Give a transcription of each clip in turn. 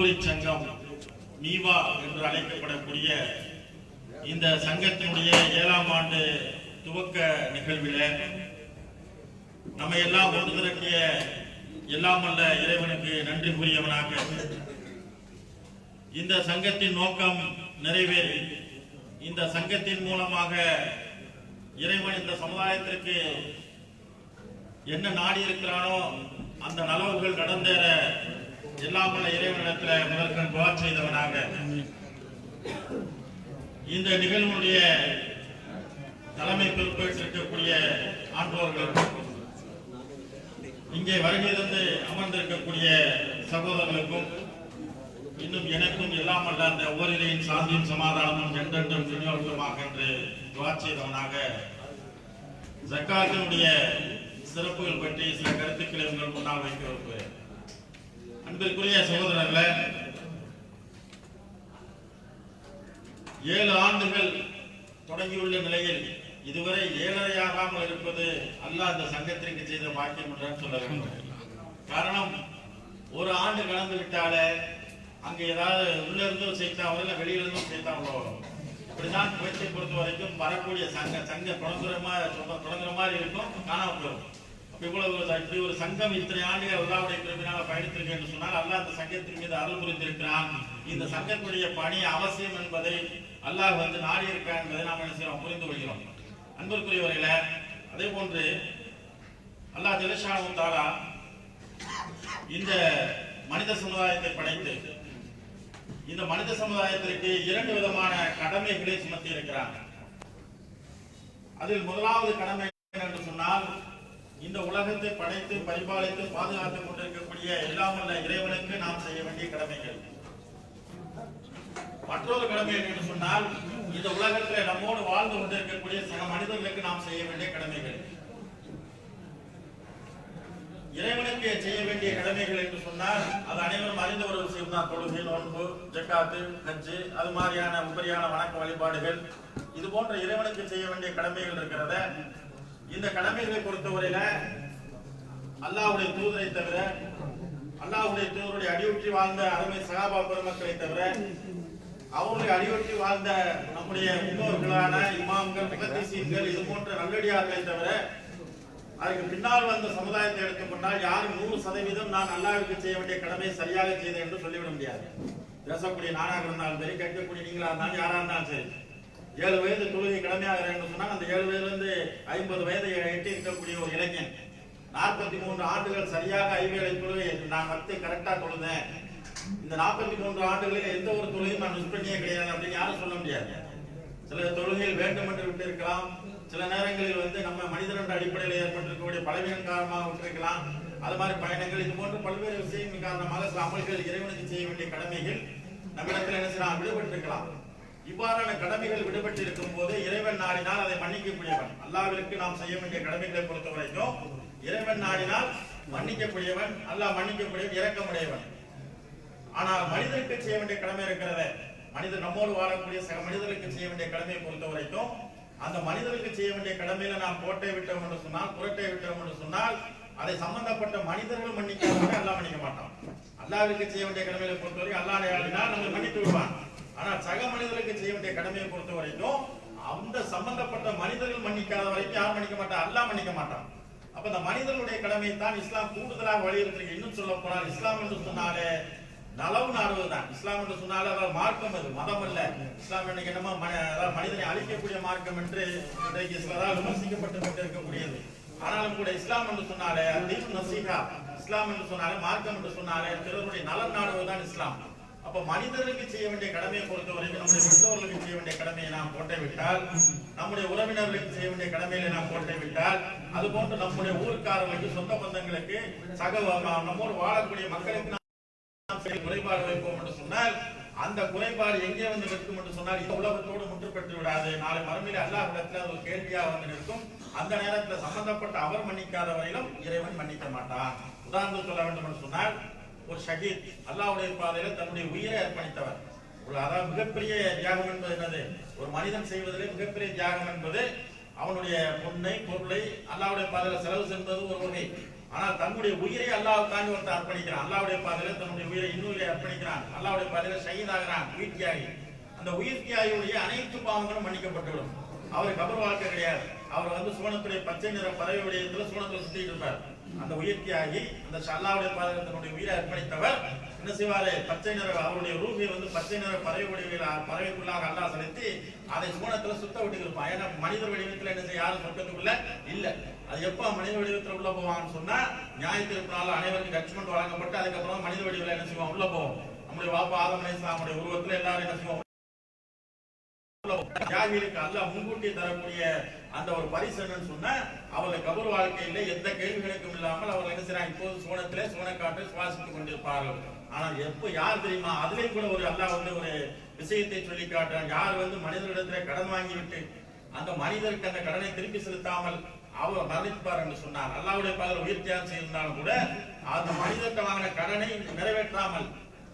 கல்லூரி சங்கம் மீவா என்று அழைக்கப்படக்கூடிய இந்த சங்கத்தினுடைய 7ஆம் ஆண்டு துவக்க நிகழ்வில் நம்ம எல்லாம் ஒன்று திரட்டிய எல்லாம் அல்ல இறைவனுக்கு நன்றி கூறியவனாக இந்த சங்கத்தின் நோக்கம் நிறைவேறி இந்த சங்கத்தின் மூலமாக இறைவன் இந்த சமுதாயத்திற்கு என்ன நாடி இருக்கிறானோ அந்த நலவுகள் கடந்தேற எல்லாம் அல்ல இறைவனிடத்தில் முதற்கண் துஆ செய்தவனாக இந்த நிகழ்வுடைய தலைமை பொறுப்பேற்றிருக்கக்கூடிய ஆண்டோர்களுக்கும் இங்கே வருகை தந்து அமர்ந்திருக்கக்கூடிய சகோதரர்களுக்கும் இன்னும் எனக்கும் எல்லாம் அல்ல அந்த ஓரிரையின் சாந்தியும் சமாதானமும் என்றென்றும் விநியோகமாக என்று துஆ செய்தவனாக ஜக்காத்தினுடைய சிறப்புகள் பற்றி சில கருத்துக்களை உங்கள் முன்னால் வைக்க விரும்புகிறேன். அன்பிற்குரிய சகோதரர்களே, 7 ஆண்டுகள் தொடங்கியுள்ள நிலையில் இதுவரை 7.5 ஆகாமல் இருப்பது அல்லாஹ் இந்த சங்கத்திற்கு செய்த பாக்கியம் என்று சொல்ல வேண்டும். காரணம், ஒரு ஆண்டு கடந்து விட்டாலே அங்கே ஏதாவது உள்ள இருந்தும் செய்தாவோ இல்லை வெளியில இருந்தும் செய்தாவோ வரும். இப்படிதான் குவைத்தை பொறுத்த வரைக்கும் வரக்கூடிய சங்கம் தொடங்குற மாதிரி இருக்கும், காணாம போயிடும். இப்படி ஒரு சங்கம் இத்தனை ஆண்டுகள் அல்லாஹ்வுடைய கிருபையினால் பயணித்திருக்கு என்று சொன்னால் அல்லாஹ் அந்த சங்கத்தின் மீது அருள் புரிந்திருக்கிறான். இந்த சங்கத்துடைய பணி அவசியம் என்பதை அல்லாஹ் நாடி இருக்கான் என்பதை நாம் என்ன செய்யறோம், புரிந்து கொள்கிறோம். அன்பிற்குரியவர்களே, அதே போன்று அல்லாஹ் ஜல்லஷானஹு தஆலா இந்த மனித சமுதாயத்தை படைத்து இந்த மனித சமுதாயத்திற்கு 2 விதமான கடமைகளை சுமத்தி இருக்கிறாங்க. அதில் முதலாவது கடமை என்று சொன்னால், இந்த உலகத்தை படைத்து பரிபாலித்து பாதுகாத்துக் கொண்டிருக்கக்கூடிய எல்லாம் வல்ல இறைவனுக்கு நாம் செய்ய வேண்டிய கடமைகள். மற்றொரு கடமை என்று சொன்னால், இந்த உலகத்தில் நம்மோடு வாழ்ந்து கொண்டிருக்கக்கூடிய சக மனிதர்களுக்கு நாம் செய்ய வேண்டிய கடமைகள். இறைவனுக்கு செய்ய வேண்டிய கடமைகள் என்று சொன்னால் அது அனைவரும் அறிந்த ஒரு விஷயம் தான். தொழுகை, நோன்பு, ஜக்காத்து, ஹஜ்ஜு, அது மாதிரியான உபரியான வணக்க வழிபாடுகள், இது போன்ற இறைவனுக்கு செய்ய வேண்டிய கடமைகள் இருக்கிறத. இந்த கடமைகளை பொறுத்தவரையில அல்லாஹ்வுடைய தூதரை தவிர, அல்லாஹ்வுடைய தூதருடைய அடியொற்றி வாழ்ந்த அருமை சஹாபா பெருமக்களை தவிர, அவருடைய அடியொற்றி வாழ்ந்த நம்முடைய முன்னோர்களான இமாம்கள், முஹத்திஸீன்கள், இது போன்ற நல்லடியார்களை தவிர அதுக்கு பின்னால் வந்த சமுதாயத்தை எடுத்துக்கொண்டால் யாரும் 100% நான் அல்லாஹ்வுக்கு செய்ய வேண்டிய கடமையை சரியாக செய்தேன் என்று சொல்லிவிட முடியாது. பேசக்கூடிய நானாக இருந்தாலும் சரி, கேட்கக்கூடிய நீங்களா இருந்தாலும் யாரா இருந்தாலும் சரி, 7 வயது தொழுகை கடமையாக என்று சொன்னால் அந்த 7 வயதிலிருந்து 50 வயதை எட்டி இருக்கக்கூடிய ஒரு இளைஞன் 43 ஆண்டுகள் சரியாக 5 வேளை தொழுகை நான் கரெக்டா தொழுதேன், இந்த 43 ஆண்டுகளில் எந்த ஒரு தொழுகையும் நான் மிஸ் பண்ணியே கிடையாது அப்படின்னு யாரும் சொல்ல முடியாது. சில தொழுகையில் வேண்டும் என்று விட்டு இருக்கலாம், சில நேரங்களில் நம்ம மனிதன் என்ற அடிப்படையில் ஏற்பட்டிருக்கக்கூடிய பலவீனம் காரணமாக விட்டிருக்கலாம். அது மாதிரி பயணங்கள், இது போன்ற பல்வேறு விஷயங்கள் காரணமாக சில அமல்கள், இறைவனுக்கு செய்ய வேண்டிய கடமைகள் நம்மிடத்தில் என்ன செய்யலாம், விடுபட்டிருக்கலாம். இவ்வாறான கடமைகள் விடுபட்டு இருக்கும் போது இறைவன் நாடினால் அதை மன்னிக்கக்கூடியவன். அல்லாஹ்விற்கு நாம் செய்ய வேண்டிய கடமைகளை பொறுத்த வரைக்கும் இறைவன் நாடினால் மன்னிக்கக்கூடியவன், அல்லாஹ் மன்னிக்கக்கூடியவன், இரக்கமுடையவன். ஆனால் மனிதனுக்கு செய்ய வேண்டிய கடமை இருக்கிறத, மனிதர் நம்மோடு வாழக்கூடிய சக மனிதர்களுக்கு செய்ய வேண்டிய கடமையை பொறுத்த வரைக்கும் அந்த மனிதர்களுக்கு செய்ய வேண்டிய கடமையில நாம் கோட்டை விட்டோம் என்று சொன்னால், புரட்டை விட்டோம் என்று சொன்னால் அதை சம்பந்தப்பட்ட மனிதர்கள் மன்னிக்காமல் அல்லாஹ் மன்னிக்க மாட்டான். அல்லாஹ்விற்கு செய்ய வேண்டிய கடமையை பொறுத்தவரை அல்லாஹ் நாடினால் நம்மை மன்னித்து விடுவான். ஆனால் சக மனிதர்களுக்கு செய்ய வேண்டிய கடமையை பொறுத்த வரைக்கும் அந்த சம்பந்தப்பட்ட மனிதர்கள் மன்னிக்காத வரைக்கும் யார் மன்னிக்க மாட்டான், அல்லாஹ் மன்னிக்க மாட்டான். அப்ப இந்த மனிதர்களுடைய கடமையை தான் இஸ்லாம் கூடுதலாக வலியுறுத்தி. இன்னும் சொல்ல போனால் இஸ்லாம் என்று சொன்னாலே நலவு நாடுவதுதான். இஸ்லாம் என்று சொன்னாலே அதாவது மார்க்கம், அது மதம் அல்ல. இஸ்லாம் இன்னைக்கு என்னமோ மனிதனை அழிக்கக்கூடிய மார்க்கம் என்று இன்றைக்கு சிலரால் விமர்சிக்கப்பட்டு கொண்டிருக்கக்கூடியது. ஆனாலும் கூட இஸ்லாம் என்று சொன்னாலே தீன் நசீஹா, இஸ்லாம் என்று சொன்னாலே மார்க்கம் என்று சொன்னாலே பிறருடைய நலன் நாடுவதுதான் இஸ்லாம். அப்ப மனிதர்களுக்கு செய்ய வேண்டிய கடமையை பொறுத்தவரைக்கும் நம்முடைய பெற்றோர்களுக்கு செய்ய வேண்டிய கடமையை நாம் போட்டை விட்டால், நம்முடைய உறவினர்களுக்கு செய்ய வேண்டிய கடமையில நாம் போட்டை விட்டால், அது போன்று நம்முடைய ஊர்க்காரர்களுக்கு, சொந்த பந்தங்களுக்கு, சக நம்மோடு வாழக்கூடிய மக்களுக்கு குறைபாடு வைப்போம் என்று சொன்னால் அந்த குறைபாடு எங்கே வந்து நிற்கும் என்று சொன்னால் இந்த உலகத்தோடு முற்று பெற்று விடாது. நாளை மறுமையிலே அல்லாஹ்விடத்தில் அது ஒரு கேள்வியாக வந்து நிற்கும். அந்த நேரத்தில் சம்பந்தப்பட்ட அவர் மன்னிக்காத வரையிலும் இறைவன் மன்னிக்க மாட்டான். உதாரணம் சொல்ல வேண்டும் என்று சொன்னால், ஒரு ஷஹீத் அல்லாஹ்வுடைய பாதையில தன்னுடைய உயிரை அர்ப்பணித்தவர். அதாவது மிகப்பெரிய தியாகம் என்பது என்னது, ஒரு மனிதன் செய்வதிலே மிகப்பெரிய தியாகம் என்பது அவனுடைய பொன்னை பொருளை அல்லாஹ்வுடைய பாதையில செலவு செய்வது ஒரு வகை. ஆனால் தன்னுடைய உயிரை அல்லாஹ்வுக்காக ஒருத்தர் அர்ப்பணிக்கிறான். அல்லாஹ்வுடைய பாதையில தன்னுடைய உயிரை இன்னொரு அர்ப்பணிக்கிறான். அல்லாஹ்வுடைய பாதையில ஷஹீதாகிறான், உயிர் தியாகி. அந்த உயிர் தியாகியுடைய அனைத்து பாவங்களும் மன்னிக்கப்பட்டுவிடும். அவர் கபர் வாழ்க்கை கிடையாது. அவர் வந்து சுவனத்துடைய பச்சை நிற பறவை விடயத்துல சுவனத்தில் சுத்திட்டு இருப்பார். அந்த உயிர் தியாகி, அந்த அல்லாஹ்வுடைய பாதையில தன்னுடைய உயிரை அர்ப்பணித்தவர் என்ன செய்வாரு? பச்சை நிற அவருடைய ரூஹை வந்து பச்சை நிற பறவைக்குள்ளாக அல்லாஹ் செலுத்தி அதை சுவனத்துல சுத்த விட்டு இருப்பான். ஏன்னா மனிதர் வடிவத்துல என்ன செய்ய யாரும் சொர்க்கத்துக்குள்ள இல்ல. அது எப்ப மனித வடிவத்துல உள்ள போவாங்கன்னு சொன்னா நியாயத்திற்கு நாள் அனைவருக்கும் ஜட்ஜ்மெண்ட் வழங்கப்பட்டு அதுக்கப்புறம் மனித வடிவில் என்ன செய்வோம் உள்ள போவோம். நம்முடைய வாப்பா ஆதம் அலைஹிஸ்ஸலாமுடைய உருவத்துல எல்லாரும் என்ன செய்வோம் தியாகிகளுக்கு அல்லாஹ் முன்கூட்டி தரக்கூடிய அந்த ஒரு பரிசு என்னன்னு சொன்னா அவர்கள் கபர் வாழ்க்கையில எந்த கேள்விகளுக்கும் இல்லாமல் அவர்கள் என்ன செய்யறாங்க? இப்போது சுவனத்திலே சுவனக்காற்றை சுவாசித்துக் கொண்டிருப்பார்கள். ஆனால் எப்போ யார் தெரியுமா? அதுலயும் கூட ஒரு அல்லாஹ் வந்து ஒரு விஷயத்தை சொல்லி காட்டுறான். யார் வந்து மனிதர்களிடத்திலே கடன் வாங்கிவிட்டு அந்த மனிதருக்கு அந்த கடனை திருப்பி செலுத்தாமல் அவர் மரணிப்பார் என்று சொன்னார். அல்லாஹ்வுடைய பாதையில் உயிர் தியாகம் செய்திருந்தாலும் கூட அந்த மனிதர்கிட்ட வாங்கின கடனை நிறைவேற்றாமல்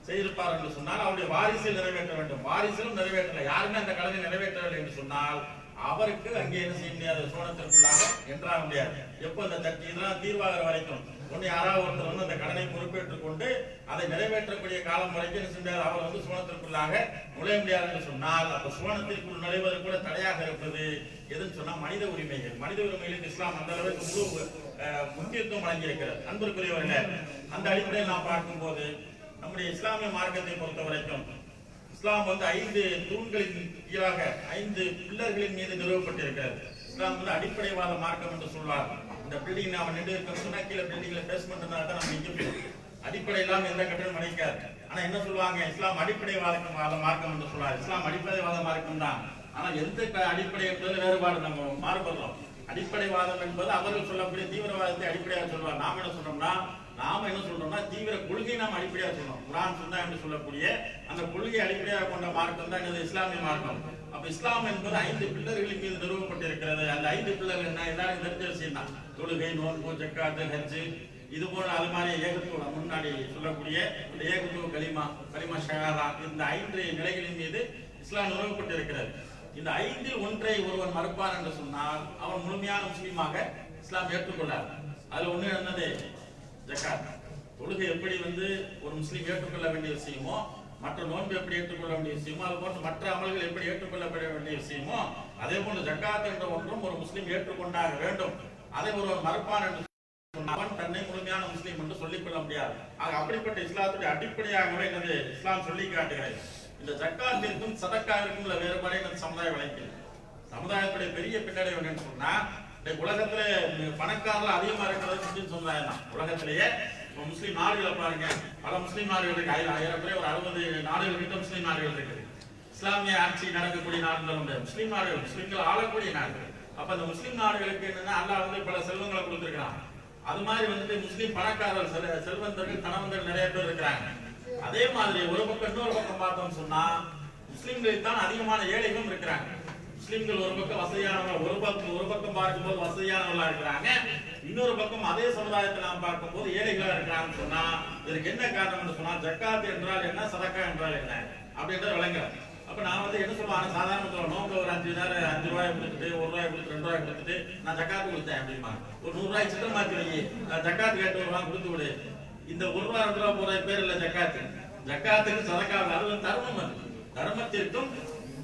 செய்திருப்பார் என்று சொன்னால் அவருடைய வாரிசில் நிறைவேற்ற வேண்டும். வாரிசிலும் நிறைவேற்றல, யாருமே அந்த கடனை நிறைவேற்றவில்லை என்று சொன்னால் அவருக்கு அங்கே என்ன செய்ய முடியாது? சோனத்திற்குள்ளாக என்றாக முடியாது. எப்போ அந்த சர்ச்சை இதெல்லாம் தீர்வாகிற வரைக்கும் ஒன்னு யாராவது ஒருத்தர் வந்து அந்த கடனை பொறுப்பேற்றுக் கொண்டு அதை நிறைவேற்றக்கூடிய காலம் வரைக்கும் என்ன செய்ய அவர் வந்து சோனத்திற்குள்ளாக நுழைய முடியாது என்று சொன்னால் அப்ப சோனத்திற்குள் நுழைவது கூட தடையாக இருப்பது எதுன்னு சொன்னா மனித உரிமைகள். மனித உரிமைகளுக்கு இஸ்லாம் அந்த அளவுக்கு முழு முக்கியத்துவம் வழங்கியிருக்கிறது. அன்பிற்குரியவர்களே, அந்த அடிப்படையில் நாம் பார்க்கும்போது நம்முடைய இஸ்லாமிய மார்க்கத்தை பொறுத்த வரைக்கும் இஸ்லாம் வந்து 5 தூண்களின் கீழாக 5 பில்லர்களின் மீது நிறுவப்பட்டிருக்கிறது. இஸ்லாம் வந்து அடிப்படைவாத மார்க்கம் என்று சொல்வார். இந்த பில்டிங் நாம நின்று இருக்கோம் சொன்னா கீழே பில்டிங்ல பேஸ்மெண்ட் இருந்தா தான் நம்ம நிக்க முடியும். அடிப்படை இல்லாம எந்த கட்டணம் நினைக்காது. ஆனா என்ன சொல்லுவாங்க? இஸ்லாம் அடிப்படைவாத மார்க்கம் என்று சொல்வார். இஸ்லாம் அடிப்படைவாத மார்க்கம் தான். ஆனா எந்த அடிப்படை என்பதில் வேறுபாடு நம்ம மாறுபடுறோம். அடிப்படைவாதம் என்பது அவர்கள் சொல்லக்கூடிய தீவிரவாதத்தை அடிப்படையாக சொல்வார். நாம என்ன சொல்றோம்னா தீவிர கொள்கை நாம் அடிப்படையாக சொல்றோம். குர்ஆன் சுன்னா என்று சொல்லக்கூடிய அந்த கொள்கையை அடிப்படையாக கொண்ட மார்க்கம் தான் இந்த இஸ்லாமிய மார்க்கம். அப்ப இஸ்லாம் என்பது 5 பில்லர்களின் மீது நிறுவப்பட்டிருக்கிறது. அந்த 5 பில்லர்கள் என்ன எல்லாரும் தெரிஞ்ச விஷயம் தான். தொழுகை, நோன்பு, ஜக்காத், ஹஜ், இது போல அது மாதிரி ஏகத்துவம் முன்னாடி சொல்லக்கூடிய இந்த ஏகத்துவ கலிமா ஷஹாதா, இந்த 5 நிலைகளின் மீது இஸ்லாம் நிறுவப்பட்டிருக்கிறது. இந்த 5 ஒன்றை ஒருவன் மறுப்பான் என்று சொன்னால் அவன் முழுமையான முஸ்லீமாக இஸ்லாம் ஏற்றுக்கொள்ளார். அதுல ஒண்ணு என்னது? ஜக்காத். தொழுகை எப்படி வந்து ஒரு முஸ்லீம் ஏற்றுக்கொள்ள வேண்டிய விஷயமோ, மற்ற நோன்பு எப்படி ஏற்றுக்கொள்ள வேண்டிய விஷயமோ, அது போன்ற மற்ற அமல்கள் எப்படி ஏற்றுக்கொள்ளப்பட வேண்டிய விஷயமோ, அதே போன்று ஜக்காத் என்ற ஒன்றும் ஒரு முஸ்லீம் ஏற்றுக்கொண்டாக வேண்டும். அதை ஒருவன் மறுப்பான் என்று அவன் தன்னை முழுமையான முஸ்லீம் என்று சொல்லிக் கொள்ள முடியாது. ஆக அப்படிப்பட்ட இஸ்லாத்துடைய அடிப்படையாகவே என்னது இஸ்லாம் சொல்லி காட்டுகிறது. இந்த ஜக்காத்திற்கும் சதக்காவிற்கும் உள்ள வேறுபாடை இந்த சமுதாயம் விளக்கிறது. சமுதாயத்துடைய பெரிய பின்னடைவு என்னன்னு சொன்னா உலகத்துல பணக்காரர்கள் அதிகமா இருக்கிறது முஸ்லீம் சமுதாயம் தான். உலகத்திலேயே முஸ்லீம் நாடுகளை பாருங்க, பல முஸ்லீம் நாடுகள் இருக்கு. 1000 ஒரு 60 நாடுகள் கிட்ட முஸ்லீம் நாடுகள் இருக்குது. இஸ்லாமிய ஆட்சி நடக்கக்கூடிய நாடுகள் உண்டு. முஸ்லீம் நாடுகள், முஸ்லீம்கள் ஆளக்கூடிய நாடுகள். அப்ப அந்த முஸ்லீம் நாடுகளுக்கு என்னன்னா அல்லாஹ் வந்து பல செல்வங்களை கொடுத்திருக்கிறான். அது மாதிரி வந்துட்டு முஸ்லீம் பணக்காரர்கள், செல்வந்தர்கள், தனவந்தர்கள் நிறைய பேர் இருக்கிறாங்க. அதே மாதிரி ஒரு பக்கம் இன்னொரு பக்கம் பார்த்தோம்னு சொன்னா முஸ்லீம்களில் தான் அதிகமான ஏழைகளும் இருக்கிறாங்க. முஸ்லிம்கள் ஒரு பக்கம் வசதியானவர்கள், ஒரு பக்கம் பார்க்கும்போது வசதியானவர்களா இருக்கிறாங்க. இன்னொரு பக்கம் அதே சமுதாயத்தை நாம் பார்க்கும்போது ஏழைகளா இருக்கிறாங்கன்னு சொன்னா இதற்கு என்ன காரணம்னு சொன்னா ஜக்காத் என்றால் என்ன, சதக்கா என்றால் என்ன அப்படின்ற விளங்குறேன். அப்ப நான் வந்து என்ன சொல்லுவாங்க, சாதாரண நோம்பு ஒரு 5 ரூபாய் கொடுத்துட்டு 1 ரூபாய் கொடுத்து 2 ரூபாய் கொடுத்துட்டு நான் ஜக்காத்து கொடுத்தேன் அப்படிமா. ஒரு 100 ரூபாய் சில்லறை மாத்தி வை, ஜக்காத்து கேட்டு 1 ரூபாய் கொடுத்து விடு. இந்த 1 ரூபாய் 2 ரூபாய் போற பேர் இல்ல ஜக்காத்து. ஜக்காத்துக்கு சதக்கா அது தர்மம். அது தர்மத்திற்கும்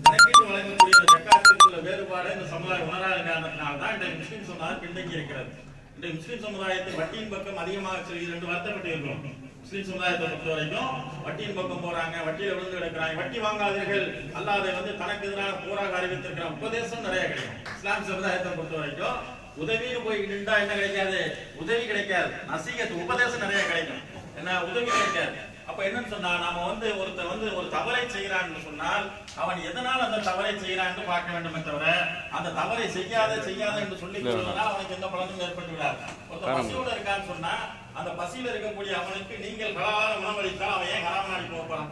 கணக்கீட்டு வழங்கக்கூடிய இந்த ஜக்காத்திற்குள்ள வேறுபாடு இந்த சமுதாயம் உணராத காரணத்தினால தான் இந்த முஸ்லீம் சமுதாயம் பின்தங்கி இருக்கிறது. இந்த முஸ்லீம் சமுதாயத்தை வட்டியின் பக்கம் அதிகமாக சொல்லி 2 வருத்தப்பட்டு இருக்கிறோம். முஸ்லீம் சமுதாயத்தை பொறுத்த வரைக்கும் வட்டியின் பக்கம் போறாங்க, வட்டியில விழுந்து கிடக்கிறாங்க. வட்டி வாங்காதீர்கள், அல்லாத வந்து தனக்கு எதிராக போராக அறிவித்திருக்கிற உபதேசம் நிறைய கிடைக்கும். இஸ்லாம் சமுதாயத்தை பொறுத்த வரைக்கும் உதவியும் போய் நின்றா என்ன கிடைக்காது? உதவி கிடைக்காது. நசீகத்து உபதேசம் நிறைய கிடைக்கும், என்ன உதவி கிடைக்காது. அப்ப என்னன்னு சொன்னா நாம வந்து ஒருத்தர் வந்து ஒரு தவறை செய்யறான்னு சொன்னால் அவன் எதனால் அந்த தவறை செய்யறான்னு பார்க்க வேண்டுமே தவிர அந்த தவறை செய்யாத என்று சொல்லிக் கொள்வதனால் அவனுக்கு எந்த பலனும் ஏற்பட்டு விடாது. ஒருத்தர் பசியோட இருக்கான்னு சொன்னா அந்த பசியில இருக்கக்கூடிய அவனுக்கு நீங்கள் ஹலாலான உணவளித்தால் அவன் ஏன் ஹராம் நாடி போகிறான்?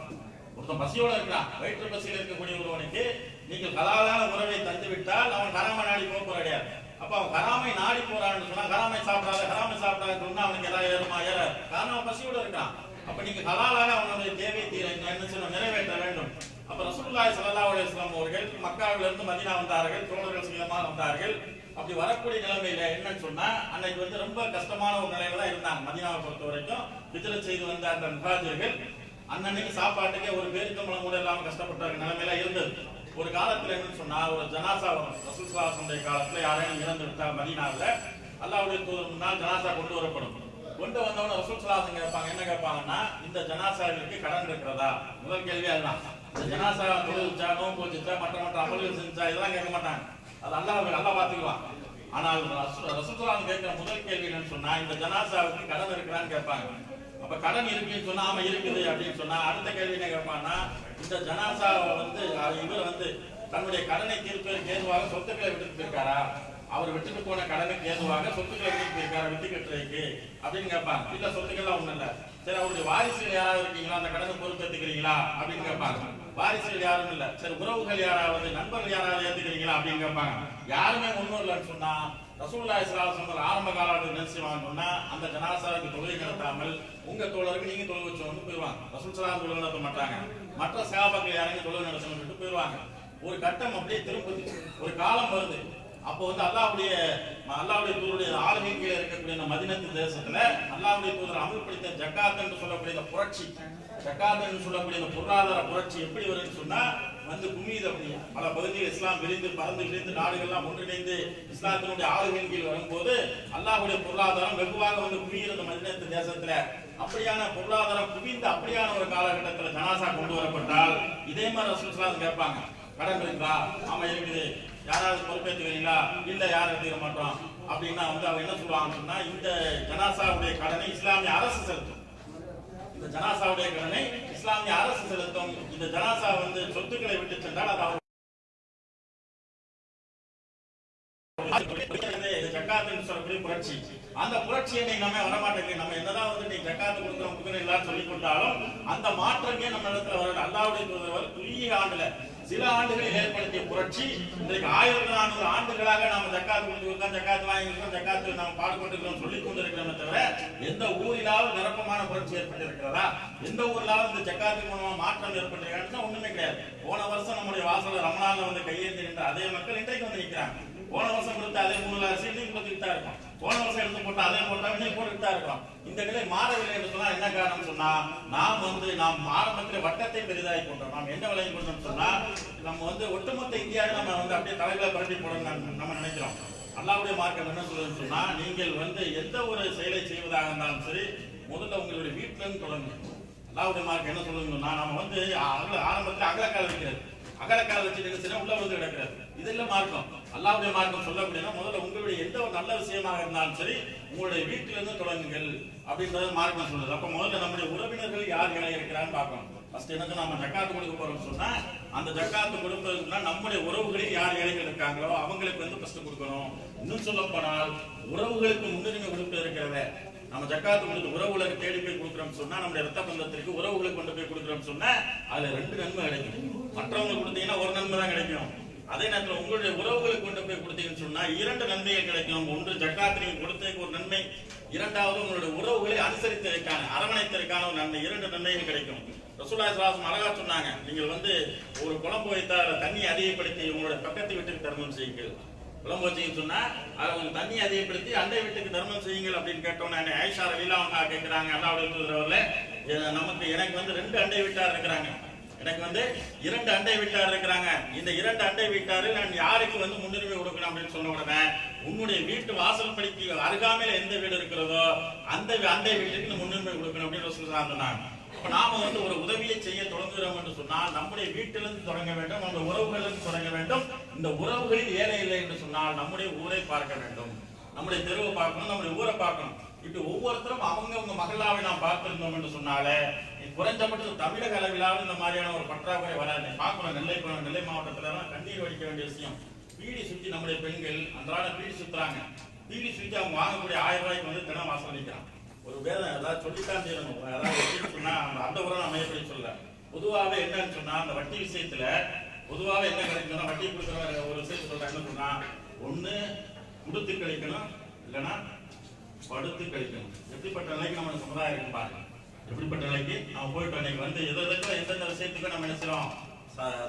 ஒருத்தன் பசியோட இருக்கான், வயிற்று பசியில் இருக்கக்கூடிய ஒருவனுக்கு நீங்கள் ஹலாலான உணவை தந்து விட்டால் அவன் ஹராம நாடி போக கிடையாது. அப்ப அவன் ஹராமை நாடி போறான்னு சொன்னா ஹராமை சாப்பிடாத சொன்னா அவனுக்கு ஏதாவது ஏறுமா? ஏறாது. காரணம் அவன் பசியோட இருக்கான். அப்ப நீங்க ஹலாலாக அவனுடைய தேவை என்ன சொல்ல நிறைவேற்ற வேண்டும். அப்ப ரசூலுல்லாஹி ஸல்லல்லாஹு அலைஹி வஸல்லம் அவர்கள் மக்காவிலிருந்து மதீனா வந்தார்கள், தோழர்கள் சமீபமாக வந்தார்கள். அப்படி வரக்கூடிய நிலைமையில என்னன்னு சொன்னா அன்னைக்கு வந்து ரொம்ப கஷ்டமான ஒரு நிலையில தான் இருந்தாங்க. மதீனாவை பொறுத்த வரைக்கும் ஹிஜ்ரத் செய்து வந்த அந்த முஹாஜிர்கள் அன்னைக்கு சாப்பாட்டுக்கே ஒரு பேரித்தம்பளம் கூட இல்லாம கஷ்டப்பட்ட நிலைமையில இருந்தது. ஒரு காலத்துல என்னன்னு சொன்னா ஒரு ஜனாசா வரும். ரசூல் ஸல்லல்லாஹு அலைஹி வஸல்லம் காலத்துல யாரையும் இறந்து விட்டா மதீனாவுல அல்லாஹ்வுடைய தூதர் முன்னால் ஜனாசா கொண்டு வரப்படும். கொண்டு வந்தவன ரசூல் ஸல்லல்லாஹு அலைஹி வஸல்லம் கேட்பாங்க, என்ன கேட்பாங்கன்னா, இந்த ஜனாசாவிற்கு கடன் இருக்கிறதா? முதல் கேள்வி அதுதான். இந்த ஜனாசா தொழுச்சா, நோன்பு வச்சுச்சா, மற்ற அமல்கள் செஞ்சா இதெல்லாம் கேட்க மாட்டாங்க. அது அல்லாஹ் பாத்துக்குவான். ஆனால் ரசூல் ஸல்லல்லாஹு அலைஹி கேட்கிற முதல் கேள்வி என்னன்னு சொன்னா, இந்த ஜனாசாவுக்கு கடன் இருக்கிறான்னு கேட்பாங்க. அப்ப கடன் இருக்குன்னு சொன்னா ஆமா இருக்குது அப்படின்னு சொன்னா அடுத்த கேள்வி என்ன கேட்பான்னா, இந்த ஜனாசா வந்து இவர் வந்து தன்னுடைய கடனை தீர்ப்பதற்கு ஏதுவாக சொத்துக்களை விட்டுட்டு போயிருக்காரா? அவர் விட்டுட்டு போன கடனுக்கு ஏதுவாக சொத்துக்களை விட்டுட்டு போயிருக்காரா விட்டு கட்டுறதுக்கு அப்படின்னு கேட்பாங்க. இல்ல சொத்துக்கள்லாம் ஒண்ணும் இல்ல, சரி அவருடைய வாரிசுகள் யாராவது இருக்கீங்களா, அந்த கடனை பொறுப்பேற்றுக்கிறீங்களா அப்படின்னு கேட்பாங்க. வாரிசுகள் யாரும் இல்ல, சரி உறவுகள் யாராவது நண்பர்கள் யாராவது ஏத்துக்கிறீங்களா அப்படின்னு கேட்பாங்க. யாருமே ஒண்ணும் இல்லைன்னு சொன்னா ரசூலுல்லாஹி ஸல்லல்லாஹு அலைஹி வஸல்லம் ஆரம்ப காலத்துல என்ன செய்வாங்கன்னா, அந்த ஜனாசாவுக்கு தொழுகை நடத்தாமல் உங்க தோழருக்கு நீங்க தொழுகை வச்சவங்க போயிருவாங்க. ரசூல் ஸல்லல்லாஹு அலைஹி வஸல்லம் தொழுகை நடத்த மாட்டாங்க. மற்ற சஹாபாக்கள் யாரையும் தொழுகை நடத்தணும்னு போயிருவாங்க. ஒரு கட்டம் அப்படியே திரும்புது. ஒரு காலம் வருது. அப்போ வந்து அல்லாஹ்வுடைய தூதருடைய ஆளுகை கீழே இருக்கக்கூடிய இந்த மதீனத்து தேசத்துல அல்லாஹ்வுடைய தூதர் அமல்படுத்த ஜக்காத் என்று சொல்லக்கூடிய இந்த புரட்சி, ஜக்காத் என்று சொல்லக்கூடிய இந்த பொருளாதார புரட்சி எப்படி வரும்னு சொன்னா வந்து குமியுது. அப்படியே பல பகுதியில் இஸ்லாம் விரிந்து பறந்து விரிந்து நாடுகள்லாம் ஒன்றிணைந்து இஸ்லாத்தினுடைய ஆளுகையின் கீழ் வரும்போது அல்லாஹ்வுடைய பொருளாதாரம் வெகுவாக வந்து குமியுறது மதீனத்து தேசத்துல. அப்படியான பொருளாதாரம் குவிந்து அப்படியான ஒரு காலகட்டத்தில் ஜனாசா கொண்டு வரப்பட்டால் இதே மாதிரி ரசூல் ஸல்லல்லாஹு அலைஹி கேட்பாங்க, கடன் இருக்கா? ஆமா இருக்குது. யாராவது பொறுப்பேற்றுக்கிறீங்களா? இல்ல யாரும் தீர மாட்டோம் அப்படின்னா வந்து அவங்க என்ன சொல்லுவாங்கன்னு சொன்னா, இந்த ஜனாசாவுடைய கடனை இஸ்லாமிய அரசு செலுத்தும். இந்த ஜனாசாவுடைய கடனை இஸ்லாமிய அரசு செலுத்தும். இந்த ஜனாசா வந்து சொத்துக்களை விட்டு சென்றால் அது ஜக்காத்துன்னு சொல்லக்கூடிய புரட்சி. அந்த புரட்சியை நீங்க நம்ம வரமாட்டேங்குது. நம்ம என்னதான் வந்து நீ ஜக்காத்து கொடுக்குறோம் எல்லாம் சொல்லிக் கொண்டாலும் அந்த மாற்றமே நம்ம இடத்துல வர அல்லாஹ்வுடைய தூதர் குறுகிய ஆண்டுல சில ஆண்டுகளில் ஏற்படுத்திய புரட்சி இன்றைக்கு 1400 ஆண்டுகளாக நாம ஜக்காத்து கொடுத்துருக்கோம், ஜக்காத்து வாங்கிருக்கோம், ஜக்காத்து நாம் பாடுபட்டுருக்கோம் சொல்லிக் கொண்டிருக்கிறோமே தவிர எந்த ஊரிலாவது நிரப்பமான புரட்சி ஏற்பட்டிருக்கிறதா? எந்த ஊரிலாவது இந்த ஜக்காத்து மூலமா மாற்றம் ஏற்பட்டிருக்கான்னு ஒண்ணுமே கிடையாது. போன வருஷம் நம்முடைய வாசல ரமலான்ல வந்து கையேந்தி நின்ற அதே மக்கள் இன்றைக்கு வந்து நிற்கிறாங்க. போன வருஷம் கொடுத்த அதே 3 அரிசி இன்னைக்கு கொடுத்துக்கிட்டு தான் இருக்கும். போன வருஷம் எடுத்து போட்டா அதே போட்டா இன்னைக்கு போட்டுக்கிட்டு தான் இருக்கும். இந்த நிலை மாறவில்லை என்று சொன்னா என்ன காரணம் சொன்னா, நாம் ஆரம்பத்தில் வட்டத்தை பெரிதாகி கொண்டோம். நாம் என்ன விளையும் கொண்டோம் சொன்னா, நம்ம வந்து ஒட்டுமொத்த இந்தியாவை நம்ம வந்து அப்படியே தலைகளை பரப்பி போடணும் நம்ம நினைக்கிறோம். அல்லாஹ்வுடைய மார்க்கம் என்ன சொல்லுதுன்னு சொன்னா, நீங்கள் வந்து எந்த ஒரு செயலை செய்வதாக இருந்தாலும் சரி முதல்ல உங்களுடைய வீட்டுல இருந்து தொடங்குங்க. அல்லாஹ்வுடைய மார்க்கம் என்ன சொல்லுதுன்னா, நம்ம வந்து ஆரம்பத்தில் அகலக்கால் வைக்கிறது, அகலக்கால் வச்சு உள்ள வந்து கிடக்கிறது, இதெல்லாம் மார்க்கம். அல்லாஹ்வுடைய மார்க்கம் சொல்லக்கூடியனா முதல்ல உங்களுடைய எந்த ஒரு நல்ல விஷயமாக இருந்தாலும் சரி உங்களுடைய வீட்டில இருந்து தொடங்குங்கள் அப்படின்றது மார்க்கம் சொல்லுது. அப்ப முதல்ல நம்முடைய உறவினர்கள் யார் ஏழை இருக்கிறான்னு பார்க்கணும். ஃபர்ஸ்ட் எனக்கு நம்ம ஜக்காத்து கொடுக்க போறோம்னு சொன்னா அந்த ஜக்காத்து கொடுப்பதுன்னா நம்முடைய உறவுகளில் யார் ஏழைகள் இருக்காங்களோ அவங்களுக்கு வந்து ஃபர்ஸ்ட் கொடுக்கணும். இன்னும் சொல்ல போனால் உறவுகளுக்கு முன்னுரிமை கொடுப்பது இருக்கிறத நம்ம ஜக்காத்து கொடுத்து உறவுகளுக்கு தேடி போய் கொடுக்குறோம்னு சொன்னா நம்முடைய ரத்த பந்தத்திற்கு உறவுகளுக்கு கொண்டு போய் கொடுக்குறோம்னு சொன்னா அதுல 2 நன்மை கிடைக்கும். மற்றவங்களுக்கு கொடுத்தீங்கன்னா ஒரு நன்மை தான் கிடைக்கும். அதே நேரத்தில் உங்களுடைய உறவுகளுக்கு கொண்டு போய் கொடுத்தீங்கன்னு சொன்னா 2 நன்மைகள் கிடைக்கும். ஒன்று ஜக்காத்து நீங்க கொடுத்ததுக்கு ஒரு நன்மை, இரண்டாவது உங்களுடைய உறவுகளை அனுசரித்ததற்கான அரவணைத்ததற்கான ஒரு நன்மை, 2 நன்மைகள் கிடைக்கும். ரசூலுல்லாஹி ஸல்லல்லாஹு அலைஹி வஸல்லம் அழகா சொன்னாங்க, நீங்கள் வந்து ஒரு குழம்பு வைத்தால் தண்ணி அதிகப்படுத்தி உங்களுடைய பக்கத்து வீட்டுக்கு தர்மம் செய்யுங்கள். குழம்பு வச்சீங்கன்னு சொன்னா அதை கொஞ்சம் தண்ணி அதிகப்படுத்தி அண்டை வீட்டுக்கு தர்மம் செய்யுங்கள் அப்படின்னு கேட்டோம்னா ஆயிஷா ரலியல்லாஹு அன்ஹா கேட்கிறாங்க, அல்லாஹ்வுடைய தூதரவர்களே எனக்கு வந்து 2 அண்டை வீட்டார் இருக்கிறாங்க, எனக்கு வந்து 2 அண்டை வீட்டார் இருக்கிறாங்க. இந்த 2 அண்டை வீட்டாரில் நான் யாருக்கு வந்து முன்னுரிமை கொடுக்கணும் அப்படின்னு சொன்ன உடனே உன்னுடைய வீட்டு வாசல் படிக்கு அருகாமையில எந்த வீடு இருக்கிறதோ அந்த அண்டை வீட்டுக்கு முன்னுரிமை கொடுக்கணும் அப்படின்னு ரசூலுல்லாஹி சொன்னாங்க. அப்ப நாம வந்து ஒரு உதவியை செய்ய தொடங்குகிறோம் என்று சொன்னால் நம்முடைய வீட்டிலிருந்து தொடங்க வேண்டும், நம்முடைய உறவுகளிலிருந்து தொடங்க வேண்டும். இந்த உறவுகளில் ஏழை இல்லை என்று சொன்னால் நம்முடைய ஊரை பார்க்க வேண்டும், நம்முடைய தெருவை பார்க்கணும், நம்முடைய ஊரை பார்க்கணும். இப்படி ஒவ்வொருத்தரும் அவங்க மகளாவை நாம் பார்த்திருந்தோம் என்று சொன்னாலே குறைஞ்சபட்சம் தமிழக அளவிலாவது இந்த மாதிரியான ஒரு பற்றாக்குறை வராது. பார்க்கணும் நெல்லை மாவட்டத்துல கண்ணீர் வடிக்க வேண்டிய விஷயம். பீடி சுத்தி நம்முடைய பெண்கள் அன்றாட பீடி சுத்துறாங்க. பீடி சுத்தி அவங்க வாங்கக்கூடிய 1000 ரூபாய்க்கு வந்து தினம் வாசல் நிற்கிறான். ஒரு வேதம் ஏதாவது சொல்லித்தான் செய்யணும். அதாவது சொன்னா அந்த உரை நம்ம எப்படி சொல்ல பொதுவாகவே என்னன்னு சொன்னா அந்த வட்டி விஷயத்துல பொதுவாகவே என்ன கிடைக்கும்னா வட்டி கொடுக்குற ஒரு விஷயத்தை சொல்றாங்க என்ன சொன்னா, ஒண்ணு கொடுத்து கழிக்கணும் இல்லைன்னா படுத்து கழிக்கணும். எப்படிப்பட்ட நிலைக்கு நம்ம சமுதாயம் இருக்கு பாருங்க. எப்படிப்பட்ட நிலைக்கு நம்ம போயிட்டு அன்னைக்கு வந்து எந்தெந்த விஷயத்துக்கு நம்ம என்ன செய்யறோம்,